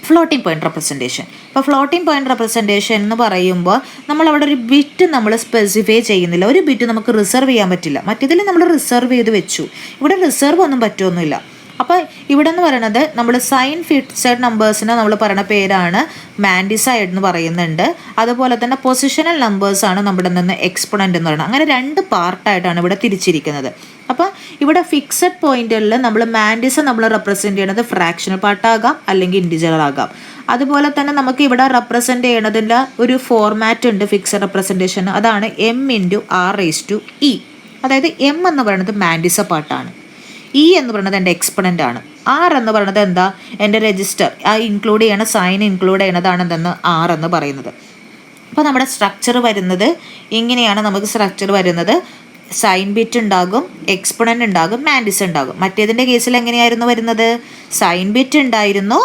ഫ്ലോട്ടിംഗ് പോയിന്റ് റെപ്രസെൻറ്റേഷൻ. ഇപ്പോൾ ഫ്ലോട്ടിംഗ് പോയിന്റ് റെപ്രസെൻറ്റേഷൻ എന്ന് പറയുമ്പോൾ നമ്മളവിടെ ഒരു ബിറ്റ് നമ്മൾ സ്പെസിഫൈ ചെയ്യുന്നില്ല. ഒരു ബിറ്റ് നമുക്ക് റിസർവ് ചെയ്യാൻ പറ്റില്ല. മറ്റേതിൽ നമ്മൾ റിസർവ് ചെയ്ത് വെച്ചു, ഇവിടെ റിസർവ് ഒന്നും പറ്റുമൊന്നുമില്ല. അപ്പോൾ ഇവിടെ എന്ന് പറയുന്നത് നമ്മൾ സൈൻ ഫിക്സഡ് നമ്പേഴ്സിനെ നമ്മൾ പറയുന്ന പേരാണ് മാൻഡിസൈഡ് എന്ന് പറയുന്നുണ്ട്. അതുപോലെ തന്നെ പൊസിഷണൽ നമ്പേഴ്സാണ് നമ്മുടെ നിന്ന് എക്സ്പൊണൻ്റ് എന്ന് പറയുന്നത്. അങ്ങനെ രണ്ട് പാർട്ടായിട്ടാണ് ഇവിടെ തിരിച്ചിരിക്കുന്നത്. അപ്പോൾ ഇവിടെ ഫിക്സഡ് പോയിന്റുകളിൽ നമ്മൾ മാൻഡിസ നമ്മൾ റെപ്രസെൻറ്റ് ചെയ്യുന്നത് ഫ്രാക്ഷണൽ പാർട്ടാകാം അല്ലെങ്കിൽ ഇൻഡിജർ ആകാം. അതുപോലെ തന്നെ നമുക്ക് ഇവിടെ റെപ്രസെൻറ്റ് ചെയ്യണതിൻ്റെ ഒരു ഫോർമാറ്റ് ഉണ്ട് ഫിക്സഡ് റെപ്രസെൻറ്റേഷൻ. അതാണ് m×r⁻e. അതായത് m എന്ന് പറയുന്നത് മാൻഡിസ പാർട്ടാണ്, ഇ എന്ന് പറയുന്നത് എൻ്റെ എക്സ്പൊണൻ്റ് ആണ്, ആർ എന്ന് പറയുന്നത് എന്താ എൻ്റെ രജിസ്റ്റർ, ആ ഇൻക്ലൂഡ് ചെയ്യണ സൈൻ ഇൻക്ലൂഡ് ചെയ്യണതാണ് എന്തെന്ന് ആർ എന്ന് പറയുന്നത്. അപ്പോൾ നമ്മുടെ സ്ട്രക്ചർ വരുന്നത് ഇങ്ങനെയാണ്. നമുക്ക് സ്ട്രക്ചർ വരുന്നത് സൈൻ ബിറ്റ് ഉണ്ടാകും, എക്സ്പൊണൻ്റ് ഉണ്ടാകും, മാൻഡിസ ഉണ്ടാകും. മറ്റേതിൻ്റെ കേസിൽ എങ്ങനെയായിരുന്നു വരുന്നത്? സൈൻ ബിറ്റ് ഉണ്ടായിരുന്നു,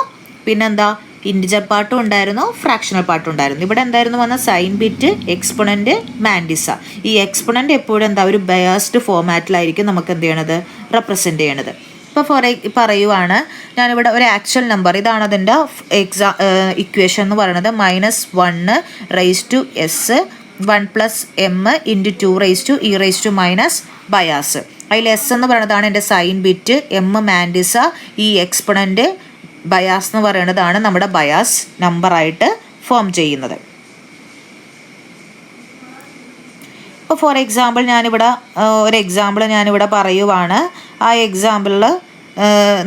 പിന്നെന്താ ഇൻഡിജർ പാർട്ടും ഉണ്ടായിരുന്നു, ഫ്രാക്ഷണൽ പാർട്ടും ഉണ്ടായിരുന്നു. ഇവിടെ എന്തായിരുന്നു വന്ന സൈൻ ബിറ്റ്, എക്സ്പൊണൻ്റ്, മാൻഡിസ. ഈ എക്സ്പൊണൻ്റ് എപ്പോഴും എന്താ ഒരു ബയാസ്ഡ് ഫോർമാറ്റിലായിരിക്കും നമുക്ക് എന്ത് ചെയ്യണത് റെപ്രസെൻറ്റ് ചെയ്യണത്. ഇപ്പോൾ പറയുവാണ് ഞാനിവിടെ ഒരു ആക്ച്വൽ നമ്പർ, ഇതാണ് അതിൻ്റെ ഇക്വേഷൻ എന്ന് പറയുന്നത് -1 1 + m × 2e⁻⁻ ബയാസ്. അതിൽ എസ് എന്ന് പറയുന്നതാണ് എൻ്റെ സൈൻ ബിറ്റ്, എം മാൻഡിസ, ഈ എക്സ്പൊണൻ്റ്, ബയാസ് എന്ന് പറയുന്നതാണ് നമ്മുടെ ബയാസ് നമ്പറായിട്ട് ഫോം ചെയ്യുന്നത്. ഇപ്പോൾ ഫോർ എക്സാമ്പിൾ ഞാനിവിടെ ഒരു എക്സാമ്പിൾ ഞാനിവിടെ പറയുവാണ്. ആ എക്സാമ്പിളിൽ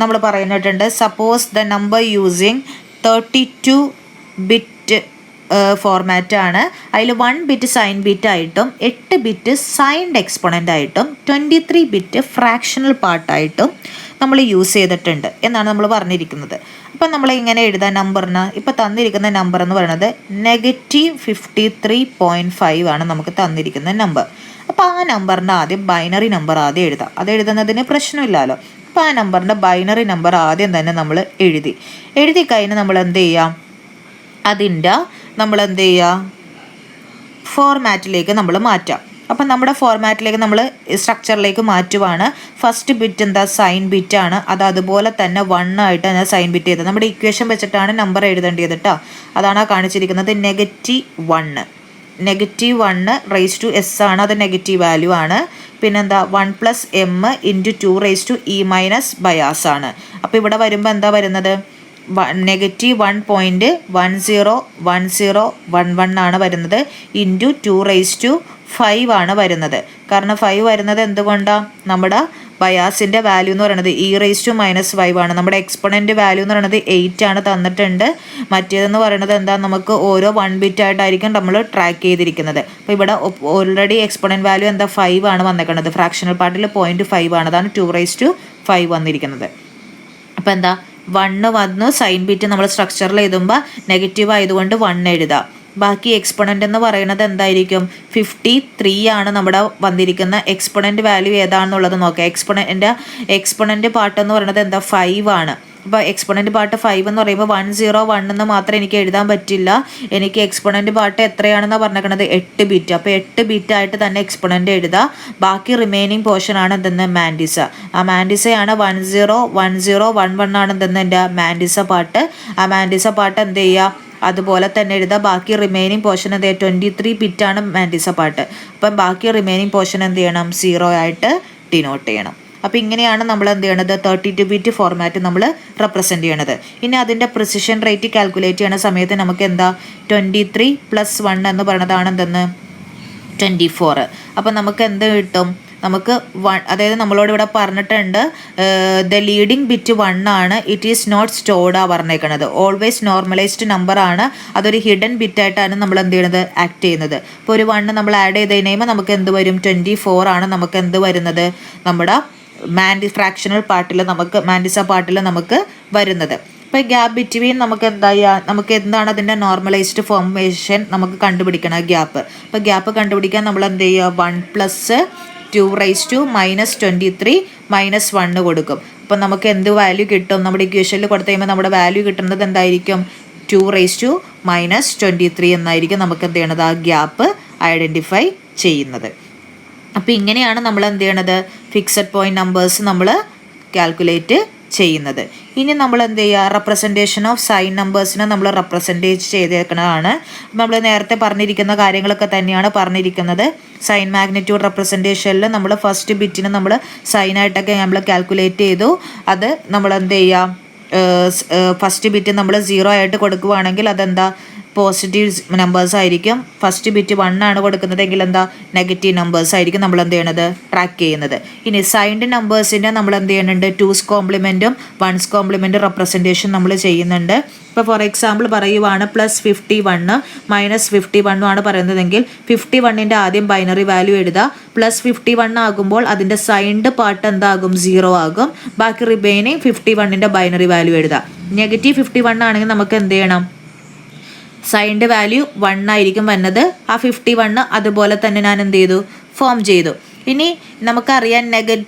നമ്മൾ പറയുന്നിട്ടുണ്ട്, suppose the number using 32 bit ഫോർമാറ്റാണ്. അതിൽ 1 ബിറ്റ് സൈൻ ബിറ്റ് ആയിട്ടും 8 ബിറ്റ് സൈൻഡ് എക്സ്പൊണൻ്റ് ആയിട്ടും 23 ബിറ്റ് ഫ്രാക്ഷണൽ പാർട്ടായിട്ടും നമ്മൾ യൂസ് ചെയ്തിട്ടുണ്ട് എന്നാണ് നമ്മൾ പറഞ്ഞിരിക്കുന്നത്. അപ്പം നമ്മൾ ഇങ്ങനെ എഴുതാൻ നമ്പറിന് ഇപ്പോൾ തന്നിരിക്കുന്ന നമ്പർ എന്ന് പറയുന്നത് -53.5 ആണ് നമുക്ക് തന്നിരിക്കുന്ന നമ്പർ. അപ്പോൾ ആ നമ്പറിൻ്റെ ആദ്യം ബൈനറി നമ്പർ ആദ്യം എഴുതാം. അത് എഴുതുന്നതിന് പ്രശ്നമില്ലല്ലോ. അപ്പോൾ ആ നമ്പറിൻ്റെ ബൈനറി നമ്പർ ആദ്യം തന്നെ നമ്മൾ എഴുതി കഴിഞ്ഞ് നമ്മൾ എന്ത് ചെയ്യാം, അതിൻ്റെ നമ്മൾ എന്ത് ചെയ്യുക ഫോർമാറ്റിലേക്ക് നമ്മൾ മാറ്റാം. അപ്പം നമ്മുടെ ഫോർമാറ്റിലേക്ക് നമ്മൾ സ്ട്രക്ചറിലേക്ക് മാറ്റുവാണ്. ഫസ്റ്റ് ബിറ്റ് എന്താ സൈൻ ബിറ്റാണ്, അത് അതുപോലെ തന്നെ 1 ആയിട്ട് ഞാൻ സൈൻ ബിറ്റ് ചെയ്തത്. നമ്മുടെ ഇക്വേഷൻ വെച്ചിട്ടാണ് നമ്പർ എഴുതേണ്ടത് കേട്ടോ. അതാണ് കാണിച്ചിരിക്കുന്നത് -1 ആണ്, അത് നെഗറ്റീവ് വാല്യൂ ആണ്. പിന്നെന്താ 1 + m × 2e⁻ ബയാസ് ആണ്. അപ്പോൾ ഇവിടെ വരുമ്പോൾ എന്താ വരുന്നത് -1.101011 ആണ് വരുന്നത്, ഇൻറ്റു 2⁵5 ആണ് വരുന്നത്. കാരണം 5 വരുന്നത് എന്തുകൊണ്ടാണ്, നമ്മുടെ ബയാസിൻ്റെ വാല്യൂ എന്ന് പറയുന്നത് e⁻5 ആണ്. നമ്മുടെ എക്സ്പൊണൻ്റ് വാല്യൂ എന്ന് പറയുന്നത് 8 ആണ് തന്നിട്ടുണ്ട്. മറ്റേതെന്ന് പറയുന്നത് എന്താ, നമുക്ക് ഓരോ 1 ബിറ്റ് ആയിട്ടായിരിക്കും നമ്മൾ ട്രാക്ക് ചെയ്തിരിക്കുന്നത്. അപ്പോൾ ഇവിടെ ഓൾറെഡി എക്സ്പൊണൻ്റ് വാല്യൂ എന്താ 5 ആണ് വന്നേക്കുന്നത്. ഫ്രാക്ഷണൽ പാർട്ടിൽ 0.5 ആണ്, അതാണ് 2⁵5 വന്നിരിക്കുന്നത്. അപ്പോൾ എന്താ 1 വന്നു, സൈൻ ബിറ്റ് നമ്മൾ സ്ട്രക്ചറിൽ എഴുതുമ്പോൾ നെഗറ്റീവ് ആയതുകൊണ്ട് 1 എഴുതാം. ബാക്കി എക്സ്പൊണൻ്റ് എന്ന് പറയുന്നത് എന്തായിരിക്കും 53 ആണ് നമ്മുടെ വന്നിരിക്കുന്ന എക്സ്പൊണൻ്റ് വാല്യൂ ഏതാണെന്നുള്ളത് നോക്കാം. എക്സ്പൊണൻ്റ് പാർട്ട് എന്ന് പറയുന്നത് എന്താ 5 ആണ്. അപ്പോൾ എക്സ്പൊണൻ്റ് പാർട്ട് 5 എന്ന് പറയുമ്പോൾ 101 എന്ന് മാത്രം എനിക്ക് എഴുതാൻ പറ്റില്ല. എനിക്ക് എക്സ്പൊണൻ്റ് പാർട്ട് എത്രയാണെന്ന് പറഞ്ഞേക്കുന്നത് 8 ബിറ്റ്. അപ്പോൾ 8 ബിറ്റ് ആയിട്ട് തന്നെ എക്സ്പൊണൻ്റ് എഴുതുക. ബാക്കി റിമൈനിങ് പോർഷൻ ആണ് എന്തെന്ന് മാൻഡിസ. ആ മാൻഡിസയാണ് 101011 ആണ് എന്തെന്ന് എൻ്റെ മാൻഡിസ പാർട്ട്. ആ മാൻഡിസ പാർട്ട് എന്ത് ചെയ്യുക, അതുപോലെ തന്നെ എഴുതുക. ബാക്കി റിമൈനിങ് പോർഷൻ എന്ത് ചെയ്യുക, 23 ബിറ്റാണ് മാൻഡിസ പാർട്ട്. അപ്പം ബാക്കി റിമൈനിങ് പോർഷൻ എന്ത് ചെയ്യണം, 0 ആയിട്ട് ഡിനോട്ട് ചെയ്യണം. അപ്പോൾ ഇങ്ങനെയാണ് നമ്മൾ എന്ത് ചെയ്യണത് 32 ബിറ്റ് ഫോർമാറ്റ് നമ്മൾ റെപ്രസെൻറ്റ് ചെയ്യണത്. ഇനി അതിൻ്റെ പ്രിസിഷൻ റേറ്റ് കാൽക്കുലേറ്റ് ചെയ്യുന്ന സമയത്ത് നമുക്ക് എന്താ 23 + 1 എന്ന് പറയുന്നതാണ് എന്തെന്ന് 24. അപ്പോൾ നമുക്ക് എന്ത് കിട്ടും, നമുക്ക് 1, അതായത് നമ്മളോട് ഇവിടെ പറഞ്ഞിട്ടുണ്ട് ദ ലീഡിങ് ബിറ്റ് 1 ആണ്, ഇറ്റ് ഈസ് നോട്ട് സ്റ്റോർഡ് ആ പറഞ്ഞേക്കണത്. ഓൾവേസ് നോർമലൈസ്ഡ് നമ്പർ ആണ്, അതൊരു ഹിഡൻ ബിറ്റായിട്ടാണ് നമ്മൾ എന്ത് ചെയ്യണത് ആക്ട് ചെയ്യുന്നത്. ഇപ്പോൾ ഒരു 1 നമ്മൾ ആഡ് ചെയ്ത് കഴിയുമ്പോൾ നമുക്ക് എന്ത് വരും 24 ആണ് നമുക്ക് എന്ത് വരുന്നത്, നമ്മുടെ ഫ്രാക്ഷണൽ പാർട്ടിൽ നമുക്ക് മാൻഡിസ പാർട്ടിൽ നമുക്ക് വരുന്നത്. ഇപ്പോൾ ഗ്യാപ്പ് ബിറ്റ്വീൻ നമുക്ക് എന്താ ചെയ്യുക, നമുക്ക് എന്താണ് അതിൻ്റെ നോർമലൈസ്ഡ് ഫോർമേഷൻ നമുക്ക് കണ്ടുപിടിക്കണം ഗ്യാപ്പ്. അപ്പോൾ ഗ്യാപ്പ് കണ്ടുപിടിക്കാൻ നമ്മൾ എന്ത് ചെയ്യുക 1 + 2⁻23 - 1 കൊടുക്കും. അപ്പോൾ നമുക്ക് എന്ത് വാല്യൂ കിട്ടും, നമ്മുടെ ഇക്വേഷനിൽ കൊടുത്തു കഴിയുമ്പോൾ നമ്മുടെ വാല്യൂ കിട്ടുന്നത് എന്തായിരിക്കും 2⁻23 എന്നായിരിക്കും നമുക്ക് എന്ത് ചെയ്യണത് ആ ഗ്യാപ്പ് ഐഡൻറ്റിഫൈ ചെയ്യുന്നത്. അപ്പോൾ ഇങ്ങനെയാണ് നമ്മൾ എന്ത് ചെയ്യണത് ഫിക്സഡ് പോയിന്റ് നമ്പേഴ്സ് നമ്മൾ കാൽക്കുലേറ്റ് ചെയ്യുന്നത്. ഇനി നമ്മൾ എന്ത് ചെയ്യുക, റെപ്രസെൻറ്റേഷൻ ഓഫ് സൈൻ നമ്പേഴ്സിനെ നമ്മൾ റെപ്രസെൻറ്റ് ചെയ്തേക്കുന്നതാണ്. നമ്മൾ നേരത്തെ പറഞ്ഞിരിക്കുന്ന കാര്യങ്ങളൊക്കെ തന്നെയാണ് പറഞ്ഞിരിക്കുന്നത്. സൈൻ മാഗ്നിറ്റ്യൂഡ് റെപ്രസെൻറ്റേഷനിൽ നമ്മൾ ഫസ്റ്റ് ബിറ്റിന് നമ്മൾ സൈനായിട്ടൊക്കെ നമ്മൾ കാൽക്കുലേറ്റ് ചെയ്തു. അത് നമ്മൾ എന്ത് ചെയ്യുക, ഫസ്റ്റ് ബിറ്റ് നമ്മൾ 0 ആയിട്ട് കൊടുക്കുകയാണെങ്കിൽ അതെന്താ പോസിറ്റീവ് നമ്പേഴ്സ് ആയിരിക്കും. ഫസ്റ്റ് ബിറ്റ് 1 ആണ് കൊടുക്കുന്നതെങ്കിൽ എന്താ നെഗറ്റീവ് നമ്പേഴ്സ് ആയിരിക്കും നമ്മൾ എന്ത് ചെയ്യണത്, ട്രാക്ക് ചെയ്യുന്നത്. ഇനി സൈൻഡ് നമ്പേഴ്സിൻ്റെ നമ്മൾ എന്ത് ചെയ്യുന്നുണ്ട്, 2's കോംപ്ലിമെൻറ്റും 1's കോംപ്ലിമെൻറ്റും റെപ്രസെൻറ്റേഷൻ നമ്മൾ ചെയ്യുന്നുണ്ട്. ഇപ്പോൾ ഫോർ എക്സാമ്പിൾ പറയുവാണ് +51 -51 ആണ് പറയുന്നതെങ്കിൽ 51ൻ്റെ ആദ്യം ബൈനറി വാല്യൂ എഴുതുക. +51 ആകുമ്പോൾ അതിൻ്റെ സൈൻഡ് പാർട്ട് എന്താകും, 0 ആകും. ബാക്കി റിമൈനിങ് 51ൻ്റെ ബൈനറി വാല്യൂ എഴുതുക. -51 ആണെങ്കിൽ നമുക്ക് എന്ത് ചെയ്യണം, സൈൻഡ് വാല്യൂ 1 ആയിരിക്കും വന്നത്. ആ 51 അതുപോലെ തന്നെ ഞാൻ എന്ത് ചെയ്തു, ഫോം ചെയ്തു. ഇനി നമുക്കറിയാം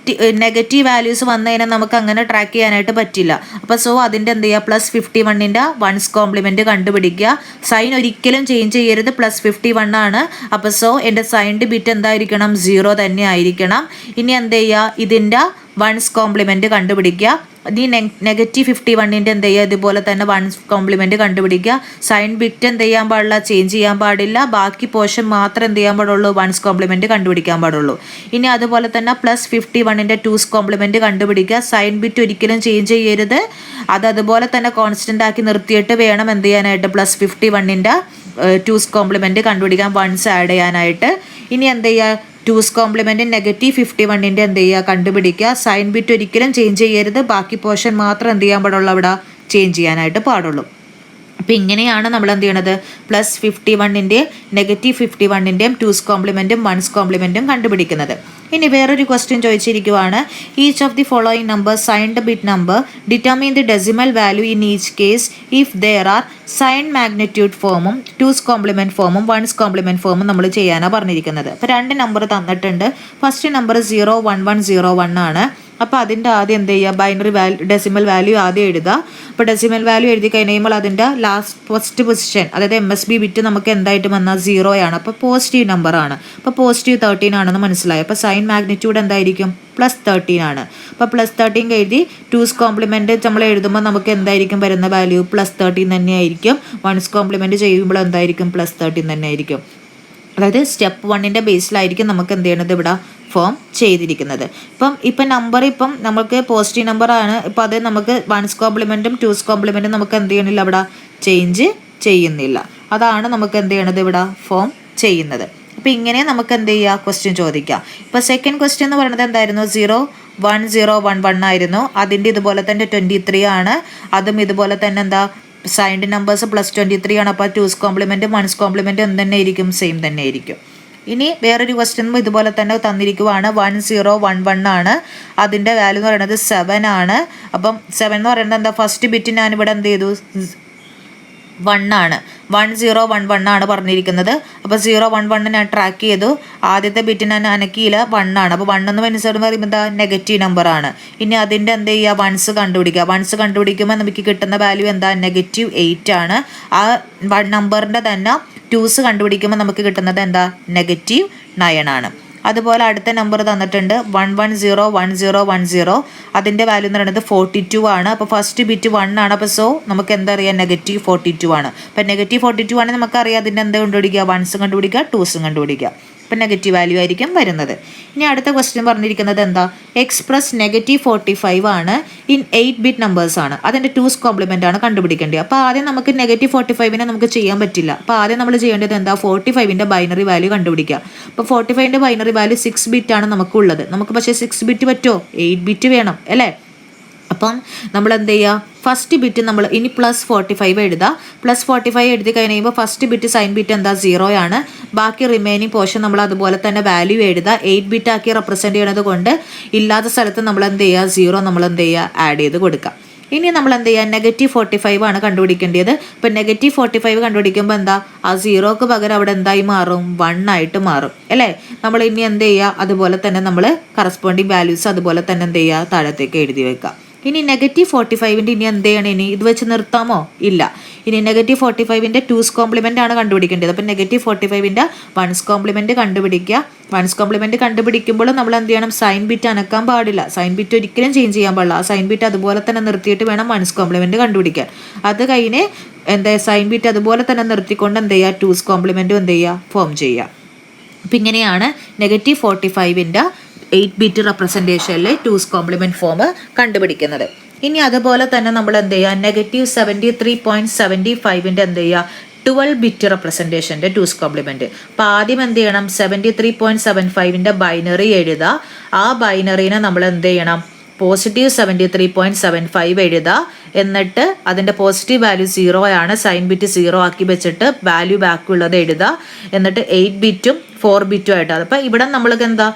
നെഗറ്റീവ് വാല്യൂസ് വന്നു കഴിഞ്ഞാൽ നമുക്ക് അങ്ങനെ ട്രാക്ക് ചെയ്യാനായിട്ട് പറ്റില്ല. അപ്പോൾ അതിൻ്റെ എന്ത് ചെയ്യുക, +51ൻ്റെ 1's കോംപ്ലിമെൻറ്റ് കണ്ടുപിടിക്കുക. സൈൻ ഒരിക്കലും ചേഞ്ച് ചെയ്യരുത്, +51 ആണ്. അപ്പോൾ എൻ്റെ സൈൻഡ് ബിറ്റ് എന്തായിരിക്കണം, 0 തന്നെ ആയിരിക്കണം. ഇനി എന്ത് ചെയ്യുക, ഇതിൻ്റെ 1's കോംപ്ലിമെൻറ്റ് കണ്ടുപിടിക്കുക. ഈ -51ൻ്റെ എന്ത് ചെയ്യുക, ഇതുപോലെ തന്നെ 1's കോംപ്ലിമെൻറ്റ് കണ്ടുപിടിക്കുക. സൈൻ ബിറ്റ് എന്ത് ചെയ്യാൻ പാടില്ല, ചേഞ്ച് ചെയ്യാൻ പാടില്ല. ബാക്കി പോർഷൻ മാത്രം എന്ത് ചെയ്യാൻ പാടുള്ളൂ, 1's കോംപ്ലിമെൻറ്റ് കണ്ടുപിടിക്കാൻ പാടുള്ളൂ. ഇനി അതുപോലെ തന്നെ +51ൻ്റെ 2's കോംപ്ലിമെൻറ്റ് കണ്ടുപിടിക്കുക. സൈൻ ബിറ്റ് ഒരിക്കലും ചേഞ്ച് ചെയ്യരുത്. അതുപോലെ തന്നെ കോൺസ്റ്റൻ്റ് ആക്കി നിർത്തിയിട്ട് വേണം എന്ത് ചെയ്യാനായിട്ട്, +51ൻ്റെ 2's കോംപ്ലിമെൻറ്റ് കണ്ടുപിടിക്കാൻ, 1's ആഡ് ചെയ്യാനായിട്ട്. ഇനി എന്ത് ചെയ്യുക, 2's കോംപ്ലിമെൻറ്റ് -51ൻ്റെ എന്ത് ചെയ്യുക, കണ്ടുപിടിക്കുക. സൈൻ ബിറ്റ് ഒരിക്കലും ചേഞ്ച് ചെയ്യരുത്. ബാക്കി പോർഷൻ മാത്രം എന്ത് ചെയ്യാൻ പാടുള്ളൂ, അവിടെ ചേഞ്ച് ചെയ്യാനായിട്ട് പാടുള്ളൂ. അപ്പോൾ ഇങ്ങനെയാണ് നമ്മൾ എന്ത് ചെയ്യണത്, +51ൻ്റെയും -51ൻ്റെയും 2's കോംപ്ലിമെൻറ്റും 1's കോംപ്ലിമെൻറ്റും കണ്ടുപിടിക്കുന്നത്. ഇനി വേറൊരു ക്വസ്റ്റ്യൻ ചോദിച്ചിരിക്കുവാണ്, each of the following number signed bit number determine the decimal value in each case if there are sign magnitude ഫോമും 2's കോംപ്ലിമെൻറ്റ് ഫോമും 1's കോംപ്ലിമെൻറ്റ് ഫോമും നമ്മൾ ചെയ്യാനാണ് പറഞ്ഞിരിക്കുന്നത്. അപ്പോൾ 2 നമ്പർ തന്നിട്ടുണ്ട്. ഫസ്റ്റ് നമ്പർ 01101 ആണ്. അപ്പോൾ അതിൻ്റെ ആദ്യം എന്ത് ചെയ്യുക, ബൈനറി ഡെസിമൽ വാല്യൂ ആദ്യം എഴുതുക. അപ്പോൾ ഡെസിമൽ വാല്യൂ എഴുതി കഴിയുമ്പോൾ അതിൻ്റെ ഫസ്റ്റ് പൊസിഷൻ, അതായത് MSB ബിറ്റ് നമുക്ക് എന്തായിട്ട് വന്നാൽ 0 ആണ്. അപ്പോൾ പോസിറ്റീവ് നമ്പറാണ്. അപ്പോൾ +13 ആണെന്ന് മനസ്സിലായി. അപ്പോൾ സൈൻ മാഗ്നിറ്റ്യൂഡ് എന്തായിരിക്കും, +13 ആണ്. അപ്പോൾ +13 എഴുതി 2's കോംപ്ലിമെൻറ്റ് നമ്മൾ എഴുതുമ്പോൾ നമുക്ക് എന്തായിരിക്കും വരുന്ന വാല്യൂ, +13 തന്നെയായിരിക്കും. 1's കോംപ്ലിമെൻറ്റ് ചെയ്യുമ്പോൾ എന്തായിരിക്കും, +13 തന്നെ ആയിരിക്കും. അതായത് സ്റ്റെപ്പ് 1ൻ്റെ ബേസിലായിരിക്കും നമുക്ക് എന്ത് ചെയ്യണത്, ഇവിടെ ഫോം ചെയ്തിരിക്കുന്നത്. ഇപ്പം നമ്പർ നമുക്ക് പോസിറ്റീവ് നമ്പറാണ്. ഇപ്പോൾ അത് നമുക്ക് 1's കോംപ്ലിമെൻറ്റും 2's കോംപ്ലിമെൻറ്റും നമുക്ക് എന്ത് ചെയ്യണില്ല, അവിടെ ചേഞ്ച് ചെയ്യുന്നില്ല. അതാണ് നമുക്ക് എന്ത് ചെയ്യണത്, ഇവിടെ ഫോം ചെയ്യുന്നത്. അപ്പോൾ ഇങ്ങനെ നമുക്ക് എന്ത് ചെയ്യുക, ക്വസ്റ്റ്യൻ ചോദിക്കാം. ഇപ്പോൾ സെക്കൻഡ് ക്വസ്റ്റ്യൻ എന്ന് പറയുന്നത് എന്തായിരുന്നു, 01011 ആയിരുന്നു. അതിൻ്റെ ഇതുപോലെ തന്നെ 23 ആണ്. അതും ഇതുപോലെ തന്നെ എന്താ സൈൻഡ് നമ്പേഴ്സ് +23 ആണ്. അപ്പോൾ 2's കോംപ്ലിമെൻറ്റും 1's കോംപ്ലിമെൻറ്റും എന്ത് തന്നെ ആയിരിക്കും, സെയിം തന്നെ ആയിരിക്കും. ഇനി വേറൊരു ക്വസ്റ്റ്യൻ ഇതുപോലെ തന്നെ തന്നിരിക്കുവാണ്, 1011 ആണ്. അതിൻ്റെ വാല്യൂ എന്ന് പറയുന്നത് 7 ആണ്. അപ്പം 7 എന്ന് പറയുന്നത് എന്താ, ഫസ്റ്റ് ബിറ്റ് ഞാനിവിടെ എന്ത് ചെയ്തു, 1 ആണ്. 1011 ആണ് പറഞ്ഞിരിക്കുന്നത്. അപ്പോൾ 011 ഞാൻ ട്രാക്ക് ചെയ്തു. ആദ്യത്തെ ബിറ്റ് ഞാൻ അനക്കിയില്ല, 1 ആണ്. അപ്പോൾ 1 എന്ന് പറയുമ്പോൾ എന്താ, നെഗറ്റീവ് നമ്പറാണ്. ഇനി അതിൻ്റെ എന്ത് ചെയ്യുക, 1's കണ്ടുപിടിക്കുക. 1's കണ്ടുപിടിക്കുമ്പോൾ നമുക്ക് കിട്ടുന്ന വാല്യൂ എന്താ, -8 ആണ്. ആ നമ്പറിൻ്റെ തന്നെ 2's കണ്ടുപിടിക്കുമ്പോൾ നമുക്ക് കിട്ടുന്നത് എന്താ, -9 ആണ്. അതുപോലെ അടുത്ത നമ്പർ തന്നിട്ടുണ്ട് 11011010. അതിൻ്റെ വാല്യൂ എന്ന് പറയുന്നത് 42 ആണ്. അപ്പോൾ ഫസ്റ്റ് ബിറ്റ് 1 ആണ്. അപ്പോൾ നമുക്ക് എന്താ അറിയാം, -42 ആണ്. അപ്പോൾ -42 ആണെങ്കിൽ നമുക്കറിയാം അതിൻ്റെ എന്താ കണ്ടുപിടിക്കുക, 1's കണ്ടുപിടിക്കുക, 2's കണ്ടുപിടിക്കുക. അപ്പം നെഗറ്റീവ് വാല്യൂ ആയിരിക്കും വരുന്നത്. ഇനി അടുത്ത ക്വസ്റ്റ്യൻ പറഞ്ഞിരിക്കുന്നത് എന്താ, എക്സ്പ്രസ് -45 ആണ് ഇൻ 8 ബിറ്റ് നമ്പേഴ്സ് ആണ്. അതിൻ്റെ 2's കോംപ്ലിമെൻ്റ് ആണ് കണ്ടുപിടിക്കേണ്ടത്. അപ്പോൾ ആദ്യം നമുക്ക് -45നെ നമുക്ക് ചെയ്യാൻ പറ്റില്ല. അപ്പോൾ ആദ്യം നമ്മൾ ചെയ്യേണ്ടത് എന്താ, 45ൻ്റെ ബൈനറി വാല്യൂ കണ്ടുപിടിക്കുക. അപ്പോൾ 45ൻ്റെ ബൈനറി വാല്യൂ 6 ബിറ്റ് ആണ് നമുക്കുള്ളത്. നമുക്ക് പക്ഷേ 6 ബിറ്റ് പറ്റുമോ, 8 ബിറ്റ് വേണം അല്ലേ. അപ്പം നമ്മൾ എന്ത് ചെയ്യുക, ഫസ്റ്റ് ബിറ്റ് നമ്മൾ ഇനി +45 എഴുതുക. +45 എഴുതി കഴിയുമ്പോൾ ഫസ്റ്റ് ബിറ്റ് സൈൻ ബിറ്റ് എന്താ, 0 ആണ്. ബാക്കി റിമൈനിങ് പോർഷൻ നമ്മൾ അതുപോലെ തന്നെ വാല്യൂ എഴുതുക. 8 ബിറ്റ് ആക്കി റെപ്രസെൻറ്റ് ചെയ്യണത് കൊണ്ട് ഇല്ലാത്ത സ്ഥലത്ത് നമ്മൾ എന്ത് ചെയ്യുക, 0 നമ്മൾ എന്ത് ചെയ്യുക, ആഡ് ചെയ്ത് കൊടുക്കുക. ഇനി നമ്മൾ എന്ത് ചെയ്യുക, -45 ആണ് കണ്ടുപിടിക്കേണ്ടത്. ഇപ്പം -45 കണ്ടുപിടിക്കുമ്പോൾ എന്താ, ആ 0ക്ക് പകരം അവിടെ എന്തായി മാറും, 1 ആയിട്ട് മാറും അല്ലേ. നമ്മൾ ഇനി എന്ത് ചെയ്യുക, അതുപോലെ തന്നെ നമ്മൾ കറസ്പോണ്ടിങ് വാല്യൂസ് അതുപോലെ തന്നെ എന്ത് ചെയ്യുക, താഴത്തേക്ക് എഴുതി വെക്കുക. ഇനി -45ൻ്റെ ഇനി എന്ത് ചെയ്യണം? ഇനി ഇത് വെച്ച് നിർത്താമോ? ഇല്ല. ഇനി -45ൻ്റെ 2's കോംപ്ലിമെൻ്റ് ആണ് കണ്ടുപിടിക്കേണ്ടത്. അപ്പം -45ൻ്റെ 1's കോംപ്ലിമെൻ്റ് കണ്ടുപിടിക്കുക. 1's കോംപ്ലിമെൻ്റ് കണ്ടുപിടിക്കുമ്പോൾ നമ്മൾ എന്ത് ചെയ്യണം? സൈൻ ബിറ്റ് അനക്കാൻ പാടില്ല. സൈൻ ബിറ്റ് ഒരിക്കലും ചേഞ്ച് ചെയ്യാൻ പാടില്ല. ആ സൈൻ ബിറ്റ് അതുപോലെ തന്നെ നിർത്തിയിട്ട് വേണം 1's കോംപ്ലിമെൻ്റ് കണ്ടുപിടിക്കാൻ. അത് കഴിഞ്ഞ് എന്താ സൈൻ ബിറ്റ് അതുപോലെ തന്നെ നിർത്തിക്കൊണ്ട് എന്ത് ചെയ്യുക? 2's കോംപ്ലിമെൻറ്റും എന്ത് ചെയ്യുക? ഫോം ചെയ്യുക. അപ്പം ഇങ്ങനെയാണ് -45ൻ്റെ 8 ബിറ്റ് റെപ്രസെൻറ്റേഷനിൽ 2's കോംപ്ലിമെൻറ്റ് ഫോം കണ്ടുപിടിക്കുന്നത്. ഇനി അതുപോലെ തന്നെ നമ്മൾ എന്ത് ചെയ്യുക? -73.75ൻ്റെ എന്ത് ചെയ്യുക? 12 ബിറ്റ് റെപ്രസെൻറ്റേഷൻ്റെ 2's കോംപ്ലിമെൻറ്റ്. അപ്പോൾ ആദ്യം എന്ത് ചെയ്യണം? 73.75ൻ്റെ ബൈനറി എഴുതുക. ആ ബൈനറീനെ നമ്മൾ എന്ത് ചെയ്യണം? +73.75 എഴുതുക. എന്നിട്ട് അതിൻ്റെ പോസിറ്റീവ് വാല്യൂ 0 ആണ്. സൈൻ ബിറ്റ് 0 ആക്കി വെച്ചിട്ട് വാല്യൂ ബാക്കുള്ളത് എഴുതുക. എന്നിട്ട് 8 ബിറ്റും 4 ബിറ്റും ആയിട്ട്. അപ്പോൾ ഇവിടെ നമ്മൾക്ക് എന്താ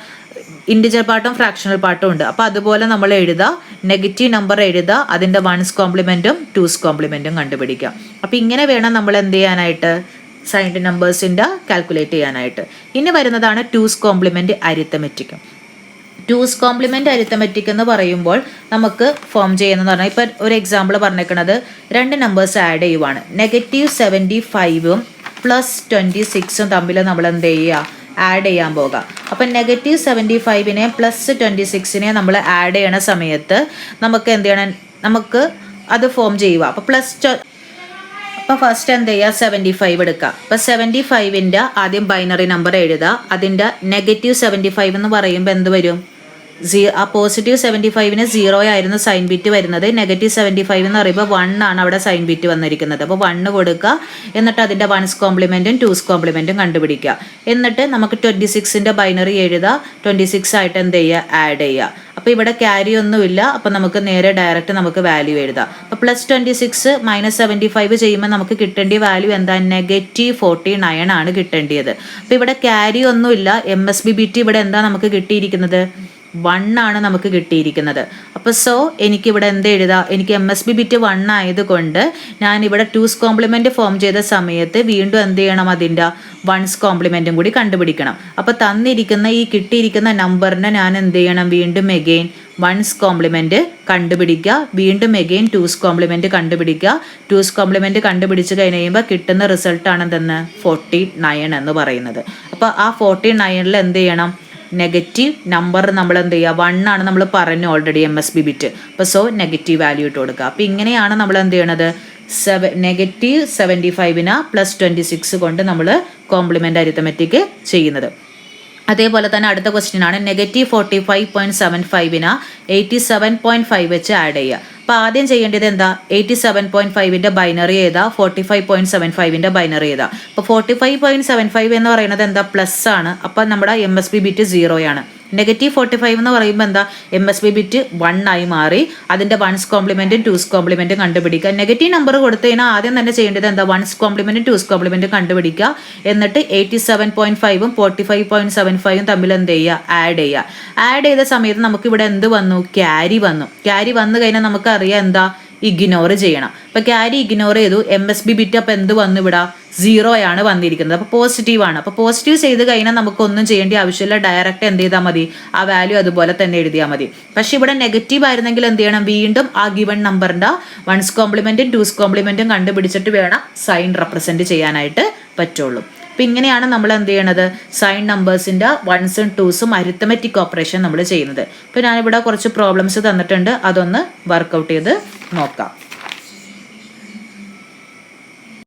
ഇൻഡിജർ പാർട്ടും ഫ്രാക്ഷണൽ പാർട്ടും ഉണ്ട്. അപ്പോൾ അതുപോലെ നമ്മൾ എഴുതുക. നെഗറ്റീവ് നമ്പർ എഴുതുക. അതിൻ്റെ 1's കോംപ്ലിമെൻറ്റും 2's കോംപ്ലിമെൻറ്റും കണ്ടുപിടിക്കുക. അപ്പോൾ ഇങ്ങനെ വേണം നമ്മൾ എന്ത് ചെയ്യാനായിട്ട്? സൈൻഡ് നമ്പേഴ്സിൻ്റെ കാൽക്കുലേറ്റ് ചെയ്യാനായിട്ട്. ഇനി വരുന്നതാണ് 2's compliment arithmetic. 2's compliment arithmetic എന്ന് പറയുമ്പോൾ നമുക്ക് ഫോം ചെയ്യുന്നതെന്ന് പറഞ്ഞാൽ ഇപ്പോൾ ഒരു എക്സാമ്പിൾ പറഞ്ഞേക്കുന്നത് 2 നമ്പേഴ്സ് ആഡ് ചെയ്യുവാണ്. -75ഉം +26ഉം തമ്മിൽ നമ്മൾ എന്ത് ചെയ്യുക? ആഡ് ചെയ്യാൻ പോകുക. അപ്പം -75നെ +26നെ നമ്മൾ ആഡ് ചെയ്യണ സമയത്ത് നമുക്ക് എന്ത് ചെയ്യണം? നമുക്ക് അത് ഫോം ചെയ്യുക. അപ്പോൾ ഫസ്റ്റ് എന്ത് ചെയ്യുക? 75 എടുക്കുക. അപ്പോൾ 75ൻ്റെ ആദ്യം ബൈനറി നമ്പർ എഴുതുക. അതിൻ്റെ -75 എന്ന് പറയുമ്പോൾ എന്ത് വരും? ആ +75ന് 0 ആയിരുന്നു സൈൻ ബിറ്റ് വരുന്നത്. -75 എന്ന് പറയുമ്പോൾ 1 ആണ് അവിടെ സൈൻ ബിറ്റ് വന്നിരിക്കുന്നത്. അപ്പോൾ 1 കൊടുക്കുക. എന്നിട്ട് അതിൻ്റെ 1's കോംപ്ലിമെൻറ്റും 2's കോംപ്ലിമെൻറ്റും കണ്ടുപിടിക്കുക. എന്നിട്ട് നമുക്ക് 26ൻ്റെ ബൈനറി എഴുതുക. 26 ആയിട്ട് എന്ത് ചെയ്യുക? ആഡ് ചെയ്യുക. അപ്പോൾ ഇവിടെ ക്യാരി ഒന്നുമില്ല. അപ്പോൾ നമുക്ക് നേരെ ഡയറക്റ്റ് നമുക്ക് വാല്യൂ എഴുതാം. അപ്പോൾ +26 -75 ചെയ്യുമ്പോൾ നമുക്ക് കിട്ടേണ്ട വാല്യൂ എന്താ? -49 ആണ് കിട്ടേണ്ടത്. അപ്പോൾ ഇവിടെ ക്യാരി ഒന്നുമില്ല. MSB ബിറ്റ് ഇവിടെ എന്താ നമുക്ക് കിട്ടിയിരിക്കുന്നത്? 1 ആണ് നമുക്ക് കിട്ടിയിരിക്കുന്നത്. അപ്പോൾ എനിക്കിവിടെ എന്ത് എഴുതാം? എനിക്ക് MSB ബിറ്റ് 1 ആയതുകൊണ്ട് ഞാനിവിടെ 2's കോംപ്ലിമെൻറ്റ് ഫോം ചെയ്ത സമയത്ത് വീണ്ടും എന്ത് ചെയ്യണം? അതിൻ്റെ 1's കോംപ്ലിമെൻറ്റും കൂടി കണ്ടുപിടിക്കണം. അപ്പോൾ തന്നിരിക്കുന്ന ഈ കിട്ടിയിരിക്കുന്ന നമ്പറിനെ ഞാൻ എന്ത് ചെയ്യണം? വീണ്ടും എഗെയിൻ 1's കോംപ്ലിമെൻറ്റ് കണ്ടുപിടിക്കുക. വീണ്ടും എഗെയിൻ 2's കോംപ്ലിമെൻറ്റ് കണ്ടുപിടിക്കുക. 2's കോംപ്ലിമെൻറ്റ് കണ്ടുപിടിച്ച് കഴിഞ്ഞ് കഴിയുമ്പോൾ കിട്ടുന്ന റിസൾട്ടാണ് എന്തെന്ന്? 49 എന്ന് പറയുന്നത്. അപ്പോൾ ആ 49ൽ എന്ത് ചെയ്യണം? നെഗറ്റീവ് നമ്പർ നമ്മൾ എന്ത് ചെയ്യുക? 1 ആണ് നമ്മൾ പറഞ്ഞു ഓൾറെഡി MSB ബിറ്റ്. അപ്പോൾ നെഗറ്റീവ് വാല്യൂ ഇട്ട് കൊടുക്കുക. അപ്പോൾ ഇങ്ങനെയാണ് നമ്മൾ എന്ത് ചെയ്യണത്? -75നെ +26 കൊണ്ട് നമ്മൾ കോംപ്ലിമെൻ്റ് അരിത്തമെറ്റിക് ചെയ്യുന്നത്. അതേപോലെ തന്നെ അടുത്ത ക്വസ്റ്റ്യൻ ആണ് -45.75നെ 87.5 വെച്ച് ആഡ് ചെയ്യുക. അപ്പോൾ ആദ്യം ചെയ്യേണ്ടത് എന്താ? 87.5ൻ്റെ ബൈനറി ഏതാ? 45.75ൻ്റെ ബൈനറി ഏതാ? അപ്പോൾ 45.75 എന്ന് പറയുന്നത് എന്താ? പ്ലസ് ആണ്. അപ്പോൾ നമ്മുടെ MSB ബിറ്റ് 0 ആണ്. -45 എന്ന് പറയുമ്പോൾ എന്താ? MSB ബിറ്റ് 1 ആയി മാറി. അതിൻ്റെ 1's കോംപ്ലിമെൻറ്റും 2's കോംപ്ലിമെൻറ്റും കണ്ടുപിടിക്കുക. നെഗറ്റീവ് നമ്പർ കൊടുത്തു കഴിഞ്ഞാൽ ആദ്യം തന്നെ ചെയ്യേണ്ടത് എന്താ? 1's കോംപ്ലിമെൻറ്റും 2's കോംപ്ലിമെൻറ്റും കണ്ടുപിടിക്കുക. എന്നിട്ട് 87.5ഉം 45.75ഉം തമ്മിൽ എന്ത് ചെയ്യുക? ആഡ് ചെയ്യുക. ആഡ് ചെയ്ത സമയത്ത് നമുക്ക് ഇവിടെ എന്ത് വന്നു? ക്യാരി വന്നു. ക്യാരി വന്നു കഴിഞ്ഞാൽ നമുക്കറിയാം എന്താ? ഇഗ്നോർ ചെയ്യണം. അപ്പോൾ ക്യാരി ഇഗ്നോർ ചെയ്തു. MSB ബിറ്റ് അപ്പോൾ എന്ത് വന്നു? ഇവിടെ 0 ആണ് വന്നിരിക്കുന്നത്. അപ്പോൾ പോസിറ്റീവ് ആണ്. അപ്പോൾ പോസിറ്റീവ് ചെയ്ത് കഴിഞ്ഞാൽ നമുക്കൊന്നും ചെയ്യേണ്ട ആവശ്യമില്ല. ഡയറക്റ്റ് എന്ത് ചെയ്താൽ മതി? ആ വാല്യൂ അതുപോലെ തന്നെ എഴുതിയാൽ മതി. പക്ഷേ ഇവിടെ നെഗറ്റീവ് ആയിരുന്നെങ്കിൽ എന്ത് ചെയ്യണം? വീണ്ടും ആ ഗിവൺ നമ്പറിൻ്റെ 1's കോംപ്ലിമെൻറ്റും 2's കോംപ്ലിമെൻറ്റും കണ്ടുപിടിച്ചിട്ട് വേണം സൈൻ റെപ്രസെൻറ്റ് ചെയ്യാനായിട്ട് പറ്റുള്ളൂ. അപ്പോൾ ഇങ്ങനെയാണ് നമ്മൾ എന്ത് ചെയ്യണത്? സൈൻ നമ്പേഴ്സിൻ്റെ 1സും 2സും അരിത്തമെറ്റിക് ഓപ്പറേഷൻ നമ്മൾ ചെയ്യുന്നത്. ഇപ്പോൾ ഞാനിവിടെ കുറച്ച് പ്രോബ്ലംസ് തന്നിട്ടുണ്ട്. അതൊന്ന് വർക്കൗട്ട് ചെയ്ത് നോക്കാം.